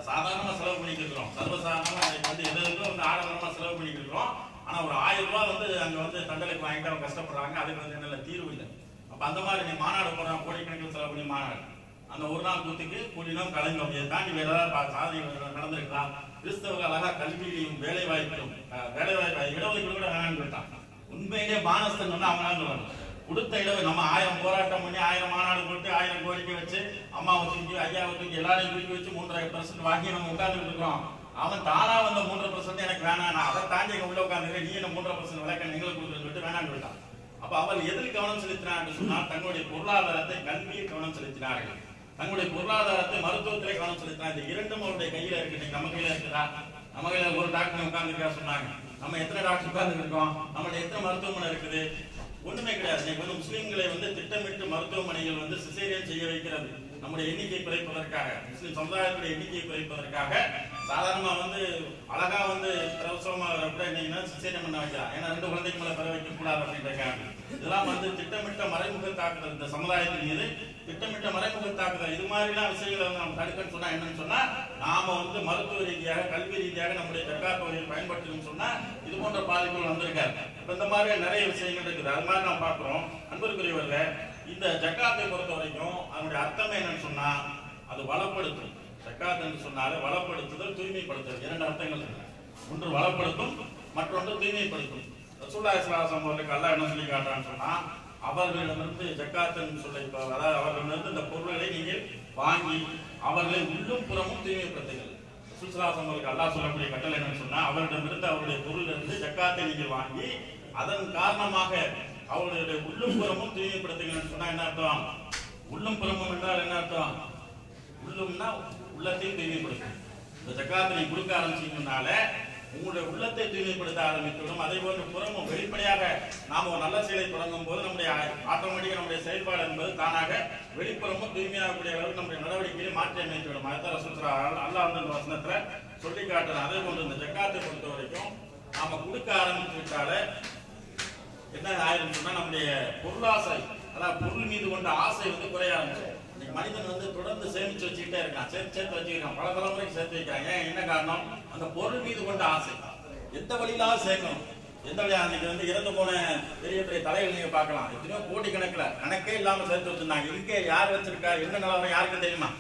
சாதாரணமா செலவு பண்ணிட்டு இருக்கிறோம். சர்வசாதாரணமா வந்து எதுக்கும் வந்து ஆடம்பரமா செலவு பண்ணிட்டு இருக்கிறோம். ஆனா ஒரு 1000 ரூபாய் வந்து அங்க வந்து தண்டனைக்கு வாங்கிட்டு அவங்க கஷ்டப்படுறாங்க. அதுக்கு வந்து என்ன தீர்வு இல்லை. அப்ப அந்த மாதிரி நீ மாநாடு போறான், கோடிக்கணக்கில் செலவு பண்ணி மாநாடு, அந்த ஒரு நாள் கூத்துக்கு கூடினோம் கலைஞர். இதை தாண்டி வேற ஏதாவது சாதனைகள் நடந்திருக்கலாம். கிறிஸ்தவர்கள் அழகா கல்வியிலையும் வேலை வாய்ப்பிலும் இடஒதுக்கீடு கூட வேணான்னு போயிட்டான். உண்மையிலே பானஸ்தன் வந்து அவங்க சொல்லணும். கொடுத்த இடவு நம்ம 1000 போராட்டம் பண்ணி 1000 மாநாடு போட்டு 1000 கோரிக்கை வச்சு அம்மாவை தூக்கி ஐயாவை தூக்கி எல்லாரையும் தூக்கி வச்சு 3.5% வாங்கி நம்ம உட்கார்ந்துட்டு இருக்கோம். அவன் தானா வந்த 3% எனக்கு வேணாம், நான் அதை தாண்டி உள்ள உட்காந்துக்கிறேன், நீ என்ன 3% விளக்க நீங்களும் கொடுக்குன்னு சொல்லிட்டு வேணான்னு போயிட்டான். அப்ப அவள் எதில் கவனம் செலுத்தினார் என்று சொன்னால் தங்களுடைய பொருளாதாரத்தை கல்வியை கவனம் செலுத்தினார்கள். தங்களுடைய பொருளாதாரத்தை மருத்துவத்திலே கவனம் செலுத்தினார். இந்த இரண்டும் அவருடைய கையில இருக்கு. நம்ம கையில இருக்குதா? நம்ம கையில ஒரு டாக்டர் உட்கார்ந்துருக்கா சொன்னாங்க. நம்ம எத்தனை டாக்டர் உட்கார்ந்து இருக்கோம்? நம்மளுடைய எத்தனை மருத்துவமனை இருக்குது? ஒண்ணுமே கிடையாது. வந்து முஸ்லிம்களை வந்து திட்டமிட்டு மருத்துவமனைகள் வந்து சிசேரியன் செய்ய வைக்கிறது நம்முடைய எண்ணிக்கை குறைப்பதற்காக, முஸ்லிம் சமுதாயத்துடைய எண்ணிக்கையை குறைப்பதற்காக. சாதாரணமா வந்து அழகா வந்து பிரசவமா கூட என்னன்னா சிசேரியன் பண்ண வைக்கலாம். ஏன்னா 2 குழந்தைக்கு மேல பெற வைக்க கூடாது அப்படின்றாங்க. இதெல்லாம் வந்து திட்டமிட்ட மறைமுக தாக்குதல். இந்த சமுதாயத்தின் மீது திட்டமிட்ட மறைமுக தாக்குதல். இது மாதிரிலாம் விஷயங்களை வந்து நம்ம தடுக்கன்னு சொன்னா என்னன்னு சொன்னா, நாம வந்து மருத்துவ ரீதியாக கல்வி ரீதியாக நம்முடைய ஜக்காத் தொகையை பயன்படுத்தணும்னு சொன்னா இது போன்ற பாதிப்புகள் வந்திருக்காரு. இந்த மாதிரி நிறைய விஷயங்கள் இருக்குது. அது மாதிரி நம்ம பார்க்கிறோம். அன்புக்குரியவர்களே, இந்த ஜக்காத்தை பொறுத்த வரைக்கும் அதனுடைய அர்த்தம் என்னன்னு சொன்னா அது வளப்படுத்தும். ஜக்காத் என்று சொன்னாலே வளப்படுத்துதல், தூய்மைப்படுத்துதல். 2 அர்த்தங்கள் இருக்கு. ஒன்று வளப்படுத்தும், மற்றொன்று தூய்மைப்படுத்தும். ரசூலுல்லாஹி ஸல்லல்லாஹு அலைஹி வஸல்லம் அல்லாஹ் என்ன சொல்லி காட்டுறான்னு சொன்னா, அவர்களிடமிருந்து ஜக்காத்துன்னு சொல்ல, அதாவது அவர்களிடமிருந்து இந்த பொருள்களை நீங்கள் வாங்கி அவர்களை உள்ளும் புறமும் தூய்மைப்படுத்துங்கள். ரசூலுல்லாஹி ஸல்லல்லாஹு அலைஹி வஸல்லம் அல்லாஹ் சொல்லக்கூடிய கட்டளை என்னன்னு சொன்னா, அவரிடமிருந்து அவருடைய பொருளிலிருந்து ஜக்காத்தை நீங்கள் வாங்கி அதன் காரணமாக அவருடைய உள்ளும் புறமும் தூய்மைப்படுத்துங்கன்னு சொன்னா என்ன அர்த்தம்? உள்ளும் புறமும் என்றால் என்ன அர்த்தம்? உள்ளும்னா உள்ளத்தையும் தூய்மைப்படுத்தும். இந்த ஜக்காத்தை நீங்க கொடுக்க ஆரம்பிச்சீங்கனால உங்களுடைய உள்ளத்தை தூய்மைப்படுத்த ஆரம்பித்துவிடும். அதே போன்று புறமும் வெளிப்படையாக நாம ஒரு நல்ல செயலை தொடங்கும் போது நம்முடைய ஆட்டோமேட்டிக்கா நம்முடைய செயல்பாடு என்பது தானாக வெளிப்புறமும் தூய்மையாகக்கூடிய அளவுக்கு நம்முடைய நடவடிக்கையை மாற்றி அமைத்துவிடும். அதுதான் ரசூலுல்லாஹ் அல்லாஹ் வந்து இந்த வசனத்துல சொல்லி காட்டுறான். அதே போன்று இந்த ஜக்காத்தை பொறுத்த வரைக்கும் நாம கொடுக்க ஆரம்பித்து விட்டாலே என்ன ஆயிரம் சொன்னா நம்முடைய பொருளாசை, அதாவது பொருள் மீது கொண்ட ஆசை வந்து குறைய ஆரம்பிச்சு. மனிதன் வந்து தொடர்ந்து சேமிச்சு வச்சுக்கிட்டே இருக்கான், சேர்த்து வச்சுக்கிறான், பல தலைமுறைக்கு சேர்த்து வைக்கிறான். ஏன் என்ன காரணம்? அந்த பொருள் மீது கொண்ட ஆசை. எந்த வழியிலாவது சேர்க்கணும். எந்த வழியா அன்னைக்கு வந்து இறந்து போன பெரிய பெரிய தலைகள் நீங்க பார்க்கலாம். எத்தனையோ கோடி கணக்கே இல்லாம சேர்த்து வச்சிருந்தாங்க. இங்கே யார் வச்சிருக்கா, என்ன நிலவரம் யாருக்கு தெரியுமா?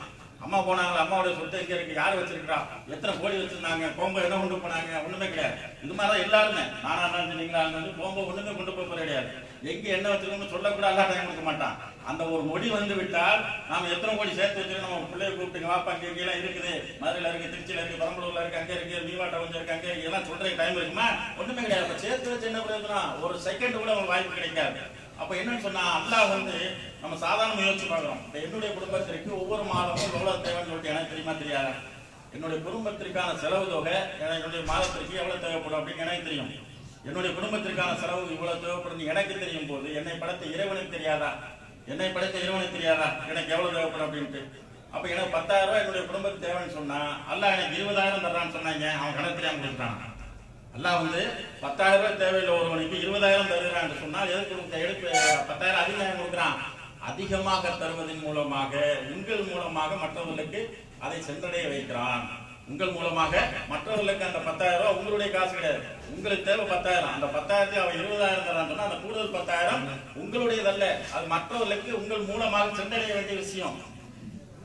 அம்மா போனாங்க, அம்மாவுடைய சொத்து எங்க இருக்கு, யார் வச்சிருக்கா, எத்தனை கோடி வச்சிருந்தாங்க, கோம்பை என்ன கொண்டு போனாங்க, ஒண்ணுமே கிடையாது. இது மாதிரிதான் எல்லாருமே, நானா இருந்தாலும் நீங்களா இருந்தாலும் கோம்பை ஒண்ணுமே கொண்டு போய் கிடையாது. எங்க என்ன வச்சிருக்கோம்னு சொல்லக்கூட அல்லா டைம் கொடுக்க மாட்டான். அந்த ஒரு மொழி வந்து விட்டால் நாம எத்தனை கோடி சேர்த்து வச்சிருக்கோம். நம்ம பிள்ளைய கூப்பிட்டு வாப்பா அங்கே எங்கெல்லாம் இருக்குது, மதுரையில இருக்கு, திருச்சியில இருக்கு, பெரம்பலூர்ல இருக்கு, அங்கே இருக்கு, நீவாட்ட கொஞ்சம் இருக்கு, அங்கே இருக்கு, எல்லாம் சொல்றதுக்கு டைம் இருக்குமா? ஒண்ணுமே கிடையாது. அப்ப சேர்த்து வச்சு என்ன பிரயோஜனம்? ஒரு செகண்ட் கூட ஒரு வாய்ப்பு கிடைக்காது. அப்ப என்னன்னு சொன்னா அல்லாஹ் வந்து நம்ம சாதாரண யோசிச்சு பார்க்கிறோம். என்னுடைய குடும்பத்திற்கு ஒவ்வொரு மாதமும் எவ்வளவு தேவைன்னு சொல்லிட்டு எனக்கு தெரியுமா தெரியாது? என்னுடைய குடும்பத்திற்கான செலவு தொகை என்னுடைய மாதத்திற்கு எவ்வளவு தேவைப்படும் அப்படின்னு எனக்கு தெரியும். என்னுடைய குடும்பத்திற்கான செலவு இவ்வளவு தேவைப்படும் எனக்கு தெரியும் போது என்னை படைத்த இறைவனுக்கு தெரியாதா? என்னை படைத்த இறைவனுக்கு தெரியாதா எனக்கு எவ்வளவு தேவைப்படும் அப்படின்ட்டு? அப்ப எனக்கு 10,000 ரூபாய் என்னுடைய குடும்பத்துக்கு தேவைன்னு சொன்னா அல்லாஹ் எனக்கு 20,000 தர்றான்னு சொன்னாங்க. அவன் கணக்கு தெரியாம கொடுத்துட்டான். அல்லாஹ் வந்து 10,000 ரூபாய் தேவையில்லை ஒருவனுக்கு 20,000 தருகிறான்னு சொன்னால் எடுத்து 10,000 அதிகமாக கொடுக்குறான். அதிகமாக தருவதன் மூலமாக உங்கள் மூலமாக மற்றவர்களுக்கு அதை சென்றடைய வைக்கிறான். உங்கள் மூலமாக மற்றவர்களுக்கு அந்த 10,000 ரூபாய் உங்களுடைய காசு கிடையாது. உங்களுக்கு தேவை 10,000. அந்த 10,000 அவன் 20,000 தரான்னு சொன்னா அந்த கூடுதல் 10,000 உங்களுடையதல்ல, அது மற்றவர்களுக்கு உங்கள் மூலமாக சென்றடைய வேண்டிய விஷயம்.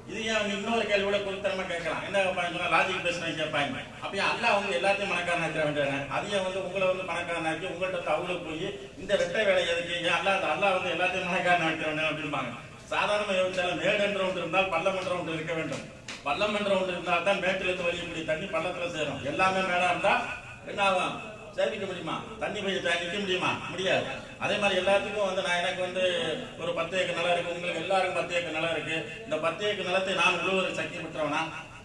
இது ஏன் இன்னொரு கேள்வியோட பொருத்தரமா கேட்கலாம். என்ன கேட்பாங்க சொன்னா லாஜிக் பேசுறேன் கேட்பாங்க. அப்ப அல்லாஹ் வந்து எல்லாத்தையும் பணக்காரன் ஆக்கிற வேண்டியது. அதையும் வந்து உங்களை வந்து பணக்காரன் ஆக்கி உங்கள்கிட்ட அவங்களுக்கு போய் இந்த ரெட்டை வேலை எதுக்கு? ஏன் அல்லாஹ் வந்து எல்லாத்தையும் பணக்காரன் ஆக்கிற வேண்டிய அப்படிம்பாங்க. சாதாரண யோசிச்சாலும் மேடு என்ற ஒன்று இருந்தால் பள்ளம் என்ற ஒன்று இருக்க வேண்டும். பள்ளம் என்ற ஒன்று இருந்தால் தான் மேட்டிலிருந்து வலியக்கூடிய தண்ணி பள்ளத்துல சேரும். எல்லாமே மேடா இருந்தா என்ன ஆகும்? சேமிக்க முடியுமா? தண்ணி போய் நிக்க முடியுமா? முடியாது. அதே மாதிரி எல்லாத்துக்கும் வந்து நான் எனக்கு வந்து ஒரு 10 ஏக்கர் நிலம் இருக்கு, உங்களுக்கு எல்லாருக்கும் 10 ஏக்கர் நிலம் இருக்கு. இந்த 10 ஏக்கர் நிலத்தை நான் உழுவுரை சக்தி பெற்றவனா?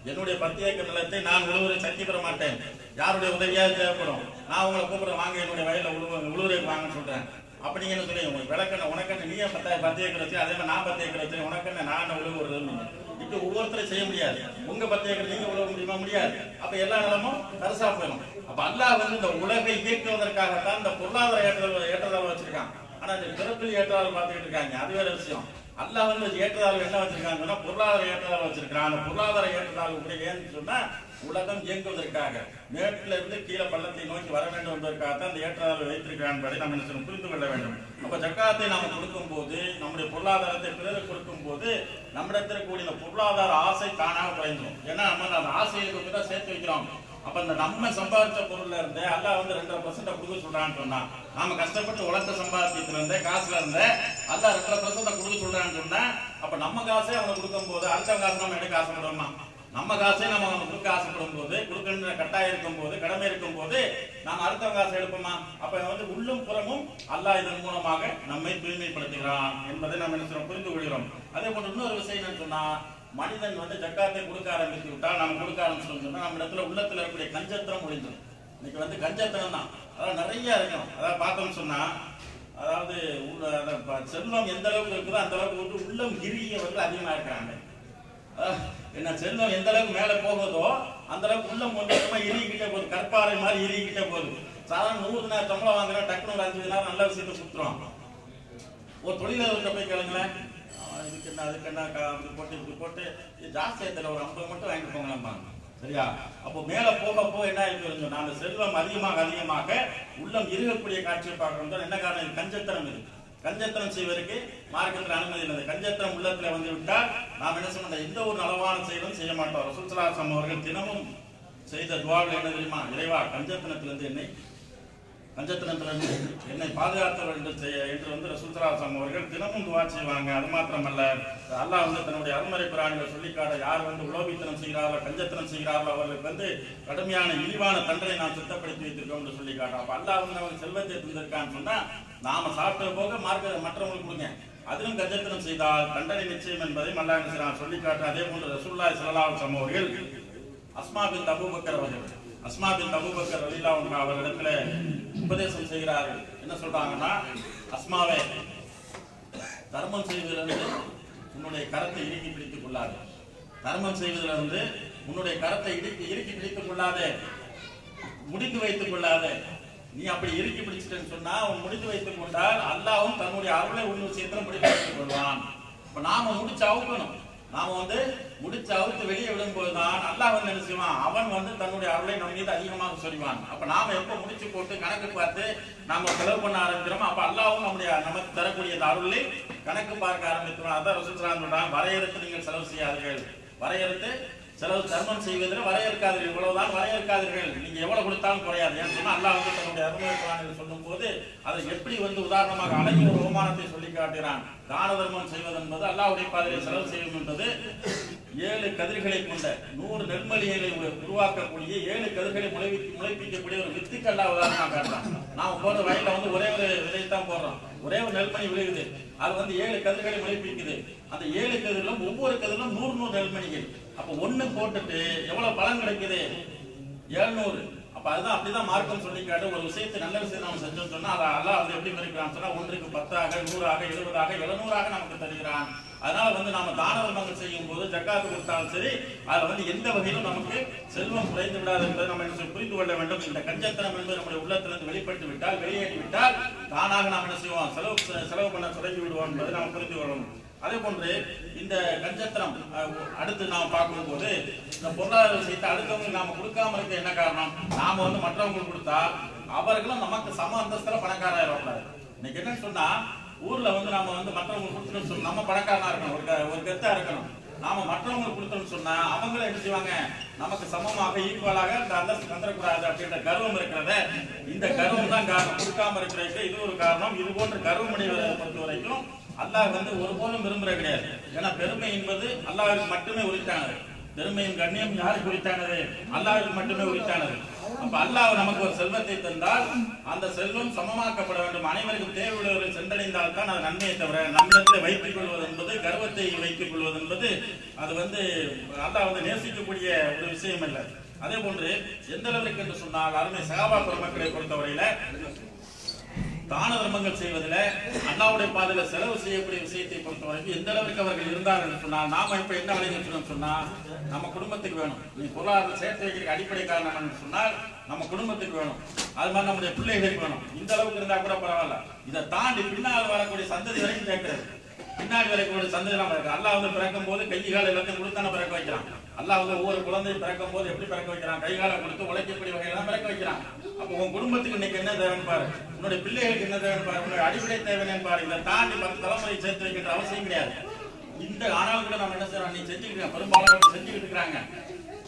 என்னுடைய 10 ஏக்கர் நிலத்தை நான் உழுவுரை சக்தி பெற மாட்டேன். யாருடைய உதவியாவது தேவைப்படும். நான் உங்களை கூப்பிடுறேன், வாங்க என்னுடைய வயல்ல உழுவுரைக்கு வாங்கன்னு சொல்றேன். அப்ப நீங்க என்ன சொல்லுங்க? உங்களுக்கு விளக்கண்ண உனக்கண்ண நீயே 10 ஏக்கர் வச்சு, அதே மாதிரி நான் 10 ஏக்கர் வச்சு உனக்கண்ண நான் உழுவுறது இப்ப ஒவ்வொருத்தரும் செய்ய முடியாது. உங்க 10 ஏக்கர் நீங்க உழவ முடியுமா? முடியாது. அப்ப எல்லா நிலமும் தரிசா போயிடும். அப்ப அல்லாஹ் வந்து இந்த உலகை இயக்குவதற்காகத்தான் இந்த பொருளாதார ஏற்றதாழ்வு வச்சிருக்கான். ஆனா இந்த பிறப்பில் ஏற்றதாழ்வு பார்த்துக்கிட்டு இருக்காங்க, அது வேற விஷயம். அல்லாஹ் வந்து ஏற்றதாழ்வு என்ன வச்சிருக்காங்கன்னா பொருளாதார ஏற்றதாழ்வு வச்சிருக்கான். அந்த பொருளாதார ஏற்றதாழ்வு கூட ஏன்னு சொன்னா உலகம் இயங்குவதற்காக மேட்டில இருந்து கீழே பள்ளத்தை நோக்கி வர வேண்டும் என்பதற்காக அந்த ஏற்றத்தாழ்வு வைத்திருக்கிறான் என்பதை நாம் என்ன புரிந்து கொள்ள வேண்டும். அப்ப ஜக்காத்தை நாம் கொடுக்கும் போது, நம்முடைய பொருளாதாரத்தை பிறருக்கு கொடுக்கும் போது நம்மிடத்தில் கூடிய பொருளாதார ஆசை தானாக குறைந்துடும். ஏன்னா நம்ம அந்த ஆசையை தான் சேர்த்து வைக்கிறோம். அப்ப இந்த நம்ம சம்பாதிச்ச பொருள்ல இருந்து அல்லாஹ் வந்து 2% கொடுக்க சொல்றான்னு சொன்னா, நாம கஷ்டப்பட்டு உழைச்ச சம்பாதித்துல இருந்த காசுல இருந்த அல்லாஹ் 2% கொடுக்க சொல்றான்னு சொன்னா, அப்ப நம்ம காசே அவங்க கொடுக்கும் போது அடுத்த காசு நம்ம எடுக்க ஆசைப்படுவோமா? நம்ம காசே நம்ம அவங்க கொடுக்க ஆசைப்படும் போது, கொடுக்கின்ற கட்டாயம் இருக்கும் போது, கடமை இருக்கும் போது நாம் அடுத்தவங்க காசை எடுப்போமா? அப்ப வந்து உள்ளும் புறமும் அல்லாஹ் இதன் மூலமாக நம்மை தூய்மைப்படுத்துகிறான் என்பதை நாம் என்ன புரிந்து கொள்கிறோம். அதே போன்று இன்னொரு விஷயம் என்னன்னு சொன்னா, மனிதன் வந்து ஜக்காத்தை கொடுக்க ஆரம்பித்து விட்டால், நம்ம கொடுக்க ஆரம்பிச்சோம்னு சொன்னா நம்ம இடத்துல உள்ளத்துல இருக்கக்கூடிய கஞ்சத்திரம் முடிஞ்சிடும். இன்னைக்கு வந்து கஞ்சத்திரம் தான், அதாவது நிறைய இருக்கணும். அதாவது பார்த்தோம்னு சொன்னா, அதாவது செல்வம் எந்த அளவுக்கு இருக்குதோ அந்த அளவுக்கு வந்து உள்ளம் கிரியவர்கள் அதிகமா இருக்கிறாங்க. என்ன செல்வம் எந்த அளவுக்கு மேல போகுதோ அந்த அளவுக்கு உள்ளம் கொஞ்சமா இறுகிக்கிட்டே போகுது, கற்பாறை மாதிரி இறுகிக்கிட்டே போகுது. சாதாரண 100 தினார் சம்பளம் வாங்குறா, டக்குனு 5 தினார் நல்ல விஷயத்தை சுத்துறோம். ஒரு தொழிலாளர்கிட்ட போய் கேளுங்களேன், இதுக்கு என்ன அதுக்கு என்ன இப்படி போட்டு ஜாஸ்தியா தெரியல, ஒரு 50 மட்டும் வாங்கிட்டு போங்களாம்பாங்க. சரியா? அப்போ மேல போக போக என்ன ஆயிருக்கு, அந்த செல்வம் அதிகமாக அதிகமாக உள்ளம் இருக்கக்கூடிய காட்சியை பார்க்கணும். என்ன காரணம்? கஞ்சத்தனம் இருக்கு. கஞ்சத்தனம் செய்வதற்கு மார்க்கத்தில் அனுமதி இல்லை. கஞ்சத்தனம் உள்ளத்துல வந்து விட்டால் நாம் என்ன செய்ய, எந்த ஒரு நலவான செயலும் செய்ய மாட்டோம். ரசூல் ஸல்லல்லாஹு அலைஹி வஸல்லம் அவர்கள் தினமும் செய்த துஆவில் என்ன தெரியுமா? இறைவா, கஞ்சத்தனத்திலிருந்து என்னை பாதுகாத்த வேண்டும் என்று வந்து ரசூல் ஸல்லல்லாஹு அலைஹி வஸல்லம் அவர்கள் தினமும் துஆ செய்வாங்க. அது மாத்திரமல்ல, அல்லாஹ் வந்து தன்னுடைய அருள்மறை குர்ஆனில் சொல்லிக்காட்ட, யார் வந்து உலோபித்தனம் செய்கிறார்களோ, கஞ்சத்தனம் செய்கிறார்களோ அவர்களுக்கு வந்து கடுமையான இழிவான தண்டனை நாம் சித்தப்படுத்தி வைத்திருக்கோம் என்று சொல்லி காட்டுறோம். அப்ப அல்லாஹ் வந்து அவங்க செல்வத்தை தந்திருக்கான்னு சொன்னா, நாம சாப்பிட்ட போக மார்க்க மற்றவங்களுக்கு கொடுங்க, அதிலும் கஞ்சத்தனம் செய்தால் தண்டனை நிச்சயம் என்பதை அல்லாஹ் சொல்லி காட்டு. அதே போன்று ரசூலுல்லாஹி ஸல்லல்லாஹு அலைஹி வஸல்லம் அவர்கள் அஸ்மா பின்த் அபூபக்கர் ரலியல்லாஹு அன்ஹா அவர்களிடத்துல உபதேசம் செய்கிறார்கள். என்ன சொல்றாங்கன்னா, அஸ்மாவே, தர்மம் செய்வதிலிருந்து உன்னுடைய கரத்தை இறுக்கி பிடித்துக் கொள்ளாதே. தர்மம் செய்வதிலிருந்து உன்னுடைய கரத்தை இறுக்கி பிடித்துக் கொள்ளாதே, முடிந்து வைத்துக் கொள்ளாதே. நீ அப்படி இறுக்கி பிடிச்சிட்டேன்னு சொன்னா, அவன் முடித்து வைத்துக் கொண்டால் அல்லாஹ்வும் தன்னுடைய அருளை உன் விஷயத்துல முடித்து வைத்துக் கொள்வான். இப்ப நாம முடிச்சு அவுக்கணும். நாம வந்து முடிச்சு அவுத்து வெளியே விடும் போதுதான் அல்லாஹ் வந்து என்ன செய்வான், அவன் வந்து தன்னுடைய அருளை நம்ம மீது அதிகமாக சொல்லுவான். அப்ப நாம எப்ப முடிச்சு போட்டு கணக்கு பார்த்து நாம செலவு பண்ண ஆரம்பிக்கிறோம், அப்ப அல்லாஹ்வும் நமக்கு தரக்கூடிய அருளை கணக்கு பார்க்க ஆரம்பிக்கிறோம். அதான் ரசூல் ஸல்லல்லாஹு அலைஹி வஸல்லம், வரையறுத்து நீங்கள் செலவு செய்யாதீர்கள், வரையறுத்து செலவு தர்மம் செய்வதில் வரையறுக்காதீர்கள், இவ்வளவுதான் வரையறுக்காதீர்கள், நீங்க எவ்வளவு கொடுத்தாலும் குறையாது. ஏன்னு சொன்னா அல்லாஹ் வந்து தன்னுடைய அருள்மறை குர்ஆனில் சொல்லும் போது அதை எப்படி வந்து உதாரணமாக அழகிய ஒரு உபமானத்தை சொல்லி காட்டுகிறான். தான தர்மம் செய்வது என்பது அல்லாஹ்வுடைய பாதையில் செலவு செய்யும் என்பது 7 கதிர்களை கொண்ட 100 நெல்மணிகளை உருவாக்கக்கூடிய 7 கதிர்களை முளைப்பிக்கக்கூடிய ஒரு வித்துக்கு அல்லாஹ் உதாரணமாக காட்டுறான். நாம போற வயல்ல வந்து ஒரே ஒரு விதைத்தான் போடுறோம், ஒரே ஒரு நெல்மணி விளையுது, அது வந்து 7 கதிர்களை முளைப்பிக்குது. அந்த 7 கதிரிலும் ஒவ்வொரு கதிரிலும் 100 நெல்மணிகள். அப்ப ஒண்ணு போட்டுட்டு எவ்வளவு பலன் கிடைக்குது? 700. அப்ப அதுதான் அப்படிதான் மார்க்கம் சொல்லி காட்டு. ஒரு விஷயத்தை நல்ல விஷயம் நாம செஞ்சோம் சொன்னா அதை அல்லாஹ் வந்து எப்படி இருக்கிறான் சொன்னா, 1க்கு 10ஆக 100ஆக 70ஆக 700ஆக நமக்கு தருகிறான். அதனால வந்து நாம தான தர்மங்கள் செய்யும் போது, ஜக்காத்து கொடுத்தாலும் சரி, அதுல வந்து எந்த வகையிலும் நமக்கு செல்வம் குறைந்து விடாது என்பதை நம்ம புரிந்து கொள்ள வேண்டும். இந்த கஞ்சத்தனம் என்பது நம்முடைய உள்ளத்திலிருந்து வெளிப்பட்டு விட்டால், வெளியேறி விட்டால் தானாக நாம் என்ன செய்வோம், செலவு பண்ண தொடங்கி விடுவோம் என்பதை நாம் புரிந்து கொள்ளணும். அதே போன்று இந்த கஞ்சத்தனம் அடுத்து நாம் பார்க்கும்போது, இந்த பொருளாதார விஷயத்தை அடுத்தவங்களுக்கு நாம கொடுக்காம இருக்க என்ன காரணம்? நாம வந்து மற்றவங்களுக்கு கொடுத்தா அவர்களும் நமக்கு சம அந்தஸ்துல பணக்காரராக. இன்னைக்கு என்ன சொன்னா, ஊர்ல வந்து நாம வந்து மற்றவங்களுக்கு கொடுத்துன்னு சொன்னா நம்ம பணக்காரனா இருக்கணும், ஒரு கெத்தா இருக்கணும். நாம மற்றவங்களுக்கு கொடுத்தோம்னு சொன்னா அவங்களும் என்ன செய்வாங்க, நமக்கு சமமாக ஈக்குவலாக இந்த அந்தஸ்து தந்துடக்கூடாது அப்படின்ற கர்வம் இருக்கிறத, இந்த கர்வம் தான் காரணம். கொடுக்காம இருக்கிறதுக்கு இது ஒரு காரணம். இது போன்ற கர்வமடைவதை பொறுத்த வரைக்கும் அல்லாஹ் வந்து ஒருபோதும் விரும்புறது கிடையாது. ஏன்னா பெருமை என்பது அல்லாஹ்வுக்கு மட்டுமே உரித்தானது. பெருமையும் கண்ணியம் யாருக்கு உரித்தானது? அல்லாஹ்வுக்கு மட்டுமே உரித்தானது. அப்ப அல்லாஹ் நமக்கு ஒரு செல்வத்தை தந்தால் அந்த செல்வம் சமமாக்கப்பட வேண்டும். அனைவருக்கும் தேவையுள்ளவரை சென்றடைந்தால் தான் அது நன்மையை தவிர நம்மிடத்தை வைத்துக் கொள்வது என்பது, கர்வத்தை வைத்துக் கொள்வது என்பது அது வந்து அல்லாஹ் வந்து நேசிக்கக்கூடிய ஒரு விஷயம் இல்லை. அதே போன்று எந்த அளவிற்கு என்று சொன்னால், அருமை சஹாபா பெருமக்களை பொறுத்தவரையில தான தர்மங்கள் செய்வதில், அல்லாஹ்வுடைய பாதையில் செலவு செய்யக்கூடிய விஷயத்தை பொறுத்த வரைக்கும் எந்த அளவுக்கு அவர்கள் இருந்தார்கள் என்று சொன்னால், நாம இப்ப என்ன விளைவிக்கணும்னு சொன்னா, நம்ம குடும்பத்துக்கு வேணும். நீ பொருளாதாரம் சேர்த்து வைக்கிற அடிப்படை காரணம் என்று சொன்னால் நம்ம குடும்பத்துக்கு வேணும், அது மாதிரி நம்முடைய பிள்ளைகளுக்கு வேணும். இந்த அளவுக்கு இருந்தா கூட பரவாயில்ல. இதை தாண்டி பின்னால் வரக்கூடிய சந்ததி வரைக்கும் கேட்கிறது. பின்னாடி வரைக்கும் ஒரு சந்ததியெல்லாம் பிறகு அல்லாஹ் வந்து பிறக்கும் போது கை கால எல்லாத்தையும் கொடுத்தான பிறக்க வைக்கிறான். அல்லாஹ் வந்து ஒவ்வொரு குழந்தை பிறக்கும் போது எப்படி பிறக்க வைக்கிறான், கை காலை கொடுத்து உழைக்கக்கூடிய வகையெல்லாம் பிறக்க வைக்கிறான். அப்போ உன் குடும்பத்துக்கு இன்னைக்கு என்ன தேவைன்னு பாரு, உன்னுடைய பிள்ளைகளுக்கு என்ன தேவைன்னு பாரு, உன்னுடைய அடிப்படை தேவைன்னு பாரு. இதை தாண்டி 10 தலைமுறை சேர்த்து வைக்கின்ற அவசியம் கிடையாது. இந்த ஆனாலும் கூட நம்ம என்ன செய்யறோம், நீ செஞ்சுக்கிட்டு பெரும்பாலும் செஞ்சுக்கிட்டு இருக்கிறாங்க.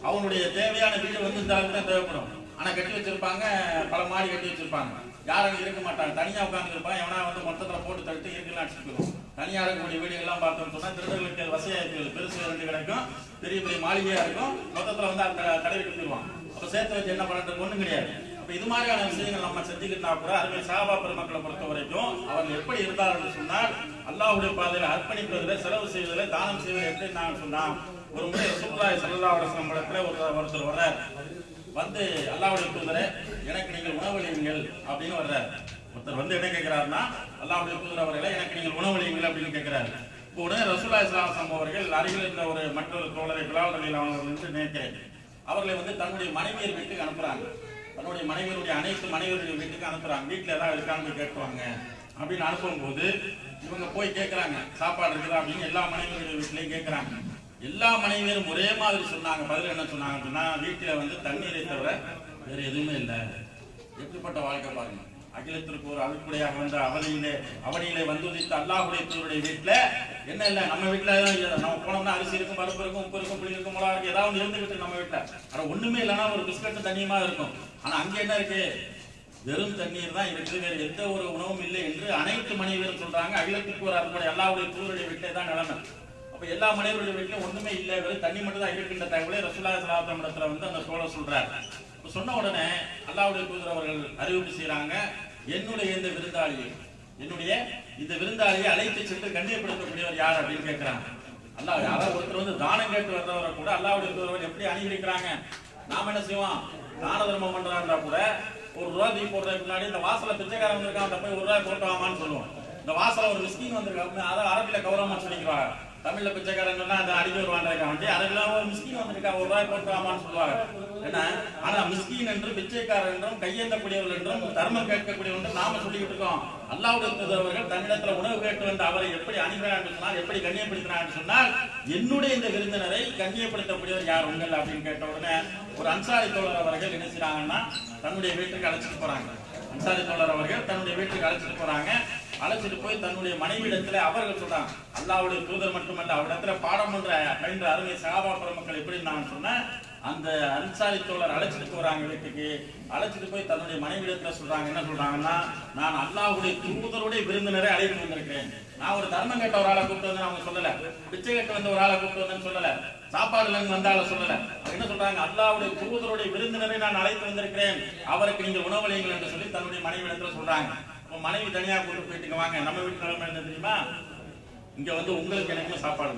அவனுடைய தேவையான வீடு வந்து இந்த அளவுக்கு தான் தேவைப்படும். ஆனா கட்டி வச்சிருப்பாங்க, பல மாடி கட்டி வச்சிருப்பாங்க, யாரும் இருக்க மாட்டாங்க, தனியா உட்கார்ந்து இருப்பாங்க. எவனா வந்து மொத்தத்துல போட்டு தடுத்து இருக்கலாம் அடிச்சுக்கிறோம். தனியா இருக்கக்கூடிய வீடுகள்லாம் பார்த்தோம்னு சொன்னா திருடர்களுக்கு வசதியாக பெருசு ரெண்டு கிடைக்கும், பெரிய பெரிய மாளிகையா இருக்கும். மொத்தத்துல வந்து அந்த கடை கட்டிடுவான். அப்ப சேர்த்து வச்சு என்ன பண்றது ஒண்ணும் கிடையாது. அப்ப இது மாதிரியான விஷயங்கள் நம்ம செஞ்சுக்கிட்டா கூட அருமை சஹாபா பெருமக்களை பொறுத்த வரைக்கும் அவர்கள் எப்படி இருந்தார்கள் சொன்னால், அல்லாஹ்வுடைய பாதையில அர்ப்பணிப்பதில், செலவு செய்வதில், தானம் செய்வதில் எப்படி நான் சொன்னா, ஒரு முறை ரசூலுல்லாஹி ஸல்லல்லாஹு அலைஹி வஸல்லம் இடத்துல ஒருத்தர் வர்றார். வந்து அல்லாஹ்வுடைய தூதரே எனக்கு நீங்கள் உணவளியுங்கள் அப்படின்னு வர்றார். ஒருத்தர் வந்து என்ன கேட்கிறாருன்னா, அல்லாஹ்வுடைய தூதர் அவர்களே எனக்கு நீங்கள் உணவளியுங்கள் அப்படின்னு கேட்கிறாரு. இப்போ உடனே ரசூலுல்லாஹி ஸல்லல்லாஹு அலைஹி வஸல்லம் அவர்கள் அருகில் இருந்த ஒரு மற்றொரு தோழரை பிலால் ரலியல்லாஹு அன்ஹு என்று நினைக்கிறேன், அவர்களை வந்து தன்னுடைய மனைவியர் வீட்டுக்கு அனுப்புறாங்க. தன்னுடைய மனைவியருடைய அனைத்து மனைவியருடைய வீட்டுக்கு அனுப்புறாங்க. வீட்டுல ஏதாவது இருக்கான்னு கேட்குவாங்க. அப்படின்னு அனுப்பும்போது இவங்க போய் கேட்கறாங்க, சாப்பாடு இருக்குதா அப்படின்னு எல்லா மனைவியருடைய வீட்லயும் கேட்கறாங்க. எல்லா மனைவியரும் ஒரே மாதிரி சொன்னாங்க. பதில் என்ன சொன்னாங்கன்னா, வீட்டுல வந்து தண்ணீரை தவிர வேற எதுவுமே இல்லை. எப்படிப்பட்ட வாழ்க்கை பாருங்க. அகிலத்திற்கு ஒரு அழுக்குடையாக வந்த அவனிலே வந்து உதித்த அல்லாஹ்வுடைய தூதருடைய வீட்டுல என்ன இல்லை, நம்ம வீட்டுல நம்ம போனோம்னா அரிசி இருக்கும், பருப்பு இருக்கும், உப்பு இருக்கும், புளி இருக்கும், மிளகா இருக்கு, ஏதாவது இருந்துகிட்டு நம்ம வீட்டுல. ஆனா ஒண்ணுமே இல்லைன்னா ஒரு பிஸ்கட் தண்ணியமா இருக்கும். ஆனா அங்க என்ன இருக்கு, வெறும் தண்ணீர் தான் இருக்குது, வேற எந்த ஒரு உணவும் இல்லை என்று அனைத்து மனைவியரும் சொல்றாங்க. அகிலத்திற்கு ஒரு அருளுடைய அல்லாஹ்வுடைய தூதருடைய வீட்டிலே தான் நிலைமை. அப்ப எல்லா மனைவருடைய வீட்டிலும் ஒண்ணுமே இல்லை, வெறும் தண்ணி மட்டும் தான் இருக்கின்ற தகவலை ரசூலுல்லாஹி ஸல்லல்லாஹு அலைஹி வஸல்லம் இடத்துல வந்து அந்த தோழர் சொல்றாரு. சொன்ன உடனே அல்லாஹ்வுடைய தூதர் அவர்கள் அறிவிப்பு செய்யறாங்க, என்னுடைய இந்த விருந்தாளியை அழைத்து சென்று கண்ணியப்படுத்தக்கூடியவர் யார் அப்படின்னு கேட்கிறாங்க. அல்லாஹ் யாராவது ஒருத்தர் வந்து தானம் கேட்டு வர்றவரை கூட அல்லாஹ்வுடைய தூதர் எப்படி அணுகிருக்கிறாங்க. நாம என்ன செய்வோம், தான தர்மம் பண்றாங்கன்னா கூட ஒரு ரூபாய் தீ போடுறதுக்கு முன்னாடி இந்த வாசல பிச்சைக்காரன் வந்திருக்கான், அந்த போய் ஒரு ரூபாய் போட்டு வாமான்னு சொல்லுவோம். இந்த வாசல ஒரு மிஸ்கின் வந்திருக்காங்க, அதை அரபில கௌரவமா சொல்லிக்கிறாங்க. தமிழ்ல பிச்சைக்காரன் சொன்னா அந்த அடிக்க வருவான்றாங்க, அரபிலாம் ஒரு மிஸ்கின் வந்திருக்கா, ஒரு ரூபாய் போட்டு வாமான்னு சொல்லுவாங்க. ஏன்னா ஆனா மிஸ்கின் என்றும் பிச்சைக்காரர் என்றும் கையேந்தக்கூடியவர்கள் என்றும் தர்மம் கேட்கக்கூடியவர்கள் என்று நாம சொல்லிக்கிட்டு இருக்கோம். அல்லாஹ்வுடைய தூதர்கள் தன்னிடத்துல உணவு கேட்டு வந்து அவரை எப்படி அணுகிறார் என்று சொன்னால், எப்படி கண்ணியப்படுத்தினார் என்று சொன்னால், என்னுடைய இந்த விருந்தினரை கண்ணியப்படுத்தக்கூடியவர் யார் உங்கள் அப்படின்னு கேட்ட உடனே ஒரு அன்சாரி தோழர் அவர்கள் என்ன செய்யறாங்கன்னா தன்னுடைய வீட்டுக்கு அழைச்சிட்டு போறாங்க. அன்சாரி தோழர் அவர்கள் தன்னுடைய வீட்டுக்கு அழைச்சிட்டு போறாங்க. அழைச்சிட்டு போய் தன்னுடைய மனைவியிடத்துல அவர்கள் சொல்றாங்க, அல்லாஹ்வுடைய தூதர் மட்டுமல்ல அவரிடத்துல பாடம் பயின்ற அருமை சஹாபா பெருமக்கள் எப்படி நான் சொன்னேன். அந்த அன்சாரி தோழர் அழைச்சிட்டு போறாங்க வீட்டுக்கு. அழைச்சிட்டு போய் தன்னுடைய மனைவியிடத்துல சொல்றாங்க, என்ன சொல்றாங்கன்னா, நான் அல்லாஹ்வுடைய தூதருடைய விருந்தினரை அழைத்து வந்திருக்கிறேன். நான் ஒரு தர்மம் கேட்ட ஒரு ஆளை கூப்பிட்டு வந்து அவங்க சொல்லல, பிச்சை கேட்டு வந்த ஒரு ஆளை கூப்பிட்டு வந்தேன்னு சொல்லல, சாப்பாடுல இருந்து வந்தால சொல்லல. என்ன சொல்றாங்க, அல்லாஹ்வுடைய தூதருடைய விருந்தினரை நான் அழைத்து வந்திருக்கிறேன், அவருக்கு நீங்க உணவளியுங்கள் என்று சொல்லி தன்னுடைய மனைவியிடத்துல சொல்றாங்க. மனைவி தனியா கூட்டு போயிட்டு வாங்க, நம்ம வீட்டு நிலைமை என்ன தெரியுமா, இங்க வந்து உங்களுக்கு எனக்கு சாப்பாடு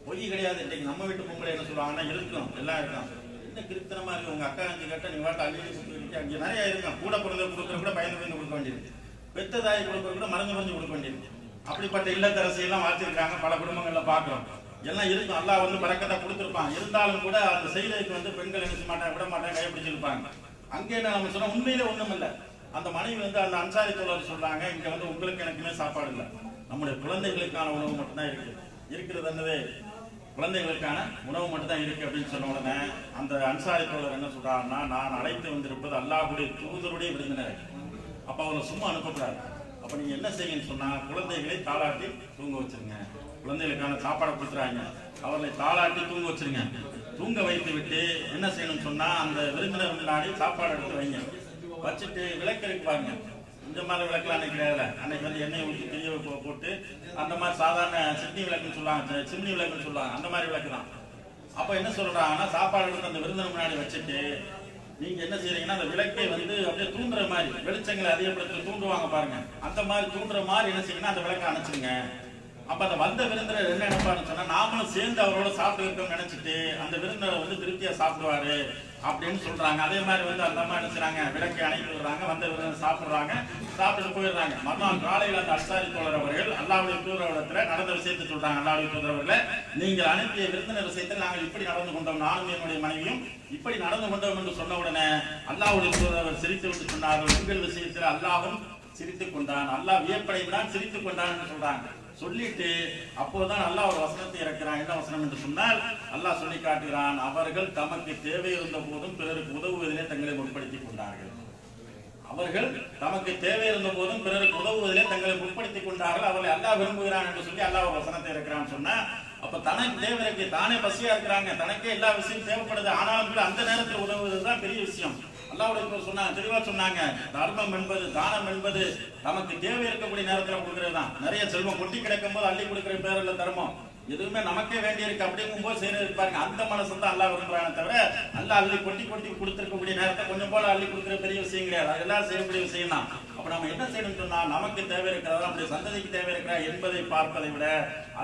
பொய் கிடையாது. இன்னைக்கு நம்ம வீட்டு பொங்கலை என்ன சொல்லுவாங்கன்னா, இருக்கும் எல்லாம் இருக்கும், என்ன கிருத்தனமா இருக்கு, உங்க அக்கா அஞ்சு கேட்ட நீ வாட்ட அள்ளி கொடுத்துருக்கு, அங்கே நிறைய இருக்கும். கூட பிறந்த கொடுக்குற கூட பயந்து கொடுக்க வேண்டியிருக்கு, பெத்த தாய் கொடுக்குற கூட மறைஞ்சு கொடுக்க வேண்டியிருக்கு. அப்படிப்பட்ட இல்லத்தரசியெல்லாம் வாச்சிருக்காங்க, பல குடும்பங்கள்ல பாக்குறோம். எல்லாம் இருக்கும், அல்லாஹ் வந்து பறக்கத்தை கொடுத்துருப்பான். இருந்தாலும் கூட அந்த செய்திக்கு வந்து பெண்கள் என்ன செய்ய மாட்டாங்க, விட மாட்டாங்க, கைப்பிடிச்சிருப்பாங்க. அங்கே என்ன நம்ம சொன்னா உண்மையிலே ஒண்ணும் இல்லை. அந்த மனைவி வந்து அந்த அன்சாரி தோழர் சொல்றாங்க, இங்க வந்து உங்களுக்கு எனக்குமே சாப்பாடு இல்லை, நம்முடைய குழந்தைகளுக்கான உணவு மட்டும்தான் இருக்கிறது என்னது, குழந்தைகளுக்கான உணவு மட்டும் தான் இருக்கு அப்படின்னு சொன்ன உடனே அந்த அன்சாரி தோழர் என்ன சொல்றாருன்னா, நான் அழைத்து வந்திருப்பது அல்லாஹ்வுடைய தூதருடைய விருந்தினர். அப்ப அவரை சும்மா அனுப்பக்கூடாது. அப்ப நீங்க என்ன செய்யுங்கன்னு சொன்னா, குழந்தைகளை தாளாட்டி தூங்க வச்சிருங்க. குழந்தைகளுக்கான சாப்பாடை கொடுத்துறாங்க, அவர்களை தாளாட்டி தூங்க வச்சிருங்க. தூங்க வைத்து விட்டு என்ன செய்யணும்னு சொன்னா, அந்த விருந்தினர் முன்னாடி சாப்பாடு எடுத்து வைங்க. வச்சுட்டு விளக்கு இருக்கு பாருங்க, இந்த மாதிரி விளக்குலாம் அன்னைக்கு கிடையாது. அன்னைக்கு வந்து எண்ணெய் ஊற்றி திரிய போட்டு அந்த மாதிரி சாதாரண சிட்னி விளக்குன்னு சொல்லுவாங்க, சிம்னி விளக்குன்னு சொல்லுவாங்க, அந்த மாதிரி விளக்கு தான். அப்ப என்ன சொல்றாங்கன்னா, சாப்பாடு எடுத்து அந்த விருந்தினர் முன்னாடி வச்சுட்டு நீங்க என்ன செய்யறீங்கன்னா, அந்த விளக்கை வந்து அப்படியே தூண்டுற மாதிரி, வெளிச்சங்களை அதிகப்படுத்தி தூண்டுவாங்க பாருங்க, அந்த மாதிரி தூண்டுற மாதிரி என்ன செய்யணும், அந்த விளக்கை அணைச்சிருங்க. அப்ப அந்த வந்த விருந்தினர் என்ன நினைப்பாருன்னு சொன்னா, நாமளும் சேர்ந்து அவரோட சாப்பிட்டு இருக்கோம் நினைச்சிட்டு அந்த விருந்தினர் வந்து திருப்தியா சாப்பிடுவாரு அப்படின்னு சொல்றாங்க. அதே மாதிரி வந்து அந்த அம்மா என்ன செய்றாங்க, விளக்கை அணைத்து விடுறாங்க, வந்த விருந்தினர் சாப்பிடுறாங்க, சாப்பிட்டு போயிடுறாங்க. மறுநாள் காலையில் அந்த அன்சாரி தோழர் அவர்கள் அல்லாஹ்வுடைய தூதரிடத்துல நடந்த விஷயத்தை சொல்றாங்க. அல்லாஹ்வுடைய தூதர் அவர்களே, நீங்கள் அனுப்பிய விருந்தினர் விஷயத்தில் நாங்கள் இப்படி நடந்து கொண்டோம், நானும் என்னுடைய மனைவியும் இப்படி நடந்து கொண்டோம் என்று சொன்ன உடனே அல்லாஹ்வுடைய தூதர் அவர் சிரித்து விட்டு சொன்னார்கள், உங்கள் விஷயத்தில் அல்லாஹும் சிரித்துக் கொண்டான், அல்லாஹ் வியப்படைந்தான், சிரித்துக் கொண்டான்னு சொல்றாங்க. சொல்லிட்டு அப்போதான் அல்லாஹ் ஒரு வசனத்தை இறக்கிறான். என்ன வசனம் என்று சொன்னால், அல்லாஹ் சொல்லி காட்டுகிறான், அவர்கள் தமக்கு தேவை இருந்த போதும் பிறருக்கு உதவுவதிலே தங்களை முற்படுத்திக் கொண்டார்கள். அவர்கள் தமக்கு தேவை இருந்த போதும் பிறருக்கு உதவுவதிலே தங்களை முற்படுத்திக் கொண்டார்கள். அவர்களை அல்லாஹ் விரும்புகிறான் என்று சொல்லி அல்லாஹ் ஒரு வசனத்தை இறக்கிறான்னு சொன்னா, அப்ப தனக்கு தேவை இருக்கு, தானே பசியா இருக்கிறாங்க, தனக்கே எல்லா விஷயம் தேவைப்படுது, ஆனாலும் கூட அந்த நேரத்தில் உதவுவதுதான் பெரிய விஷயம். அல்லாஹ்வுடைய சொன்னாங்க, தெளிவா சொன்னாங்க, தர்மம் என்பது, தானம் என்பது நமக்கு தேவை இருக்கக்கூடிய நேரத்தில் கொடுக்கிறது தான். நிறைய செல்வம் கொட்டி கிடைக்கும் போது அள்ளி கொடுக்கிற பேர்ல தர்மம், எதுவுமே நமக்கே வேண்டி இருக்கு அப்படிங்கும் போது செய்யறது பாருங்க, அந்த மனசு தான் அல்லாஹ் விரும்புறாங்க. தவிர அல்லாஹ் அள்ளி கொட்டி கொட்டி கொடுத்திருக்கக்கூடிய நேரத்தை கொஞ்சம் போல அள்ளி கொடுக்கிற பெரிய விஷயம் கிடையாது. அதெல்லாம் செய்யக்கூடிய விஷயம் தான். அப்ப நம்ம என்ன செய்யணும்னு சொன்னா, நமக்கு தேவை இருக்கிறதா, நம்முடைய சந்ததிக்கு தேவை இருக்கிறா என்பதை பார்ப்பதை விட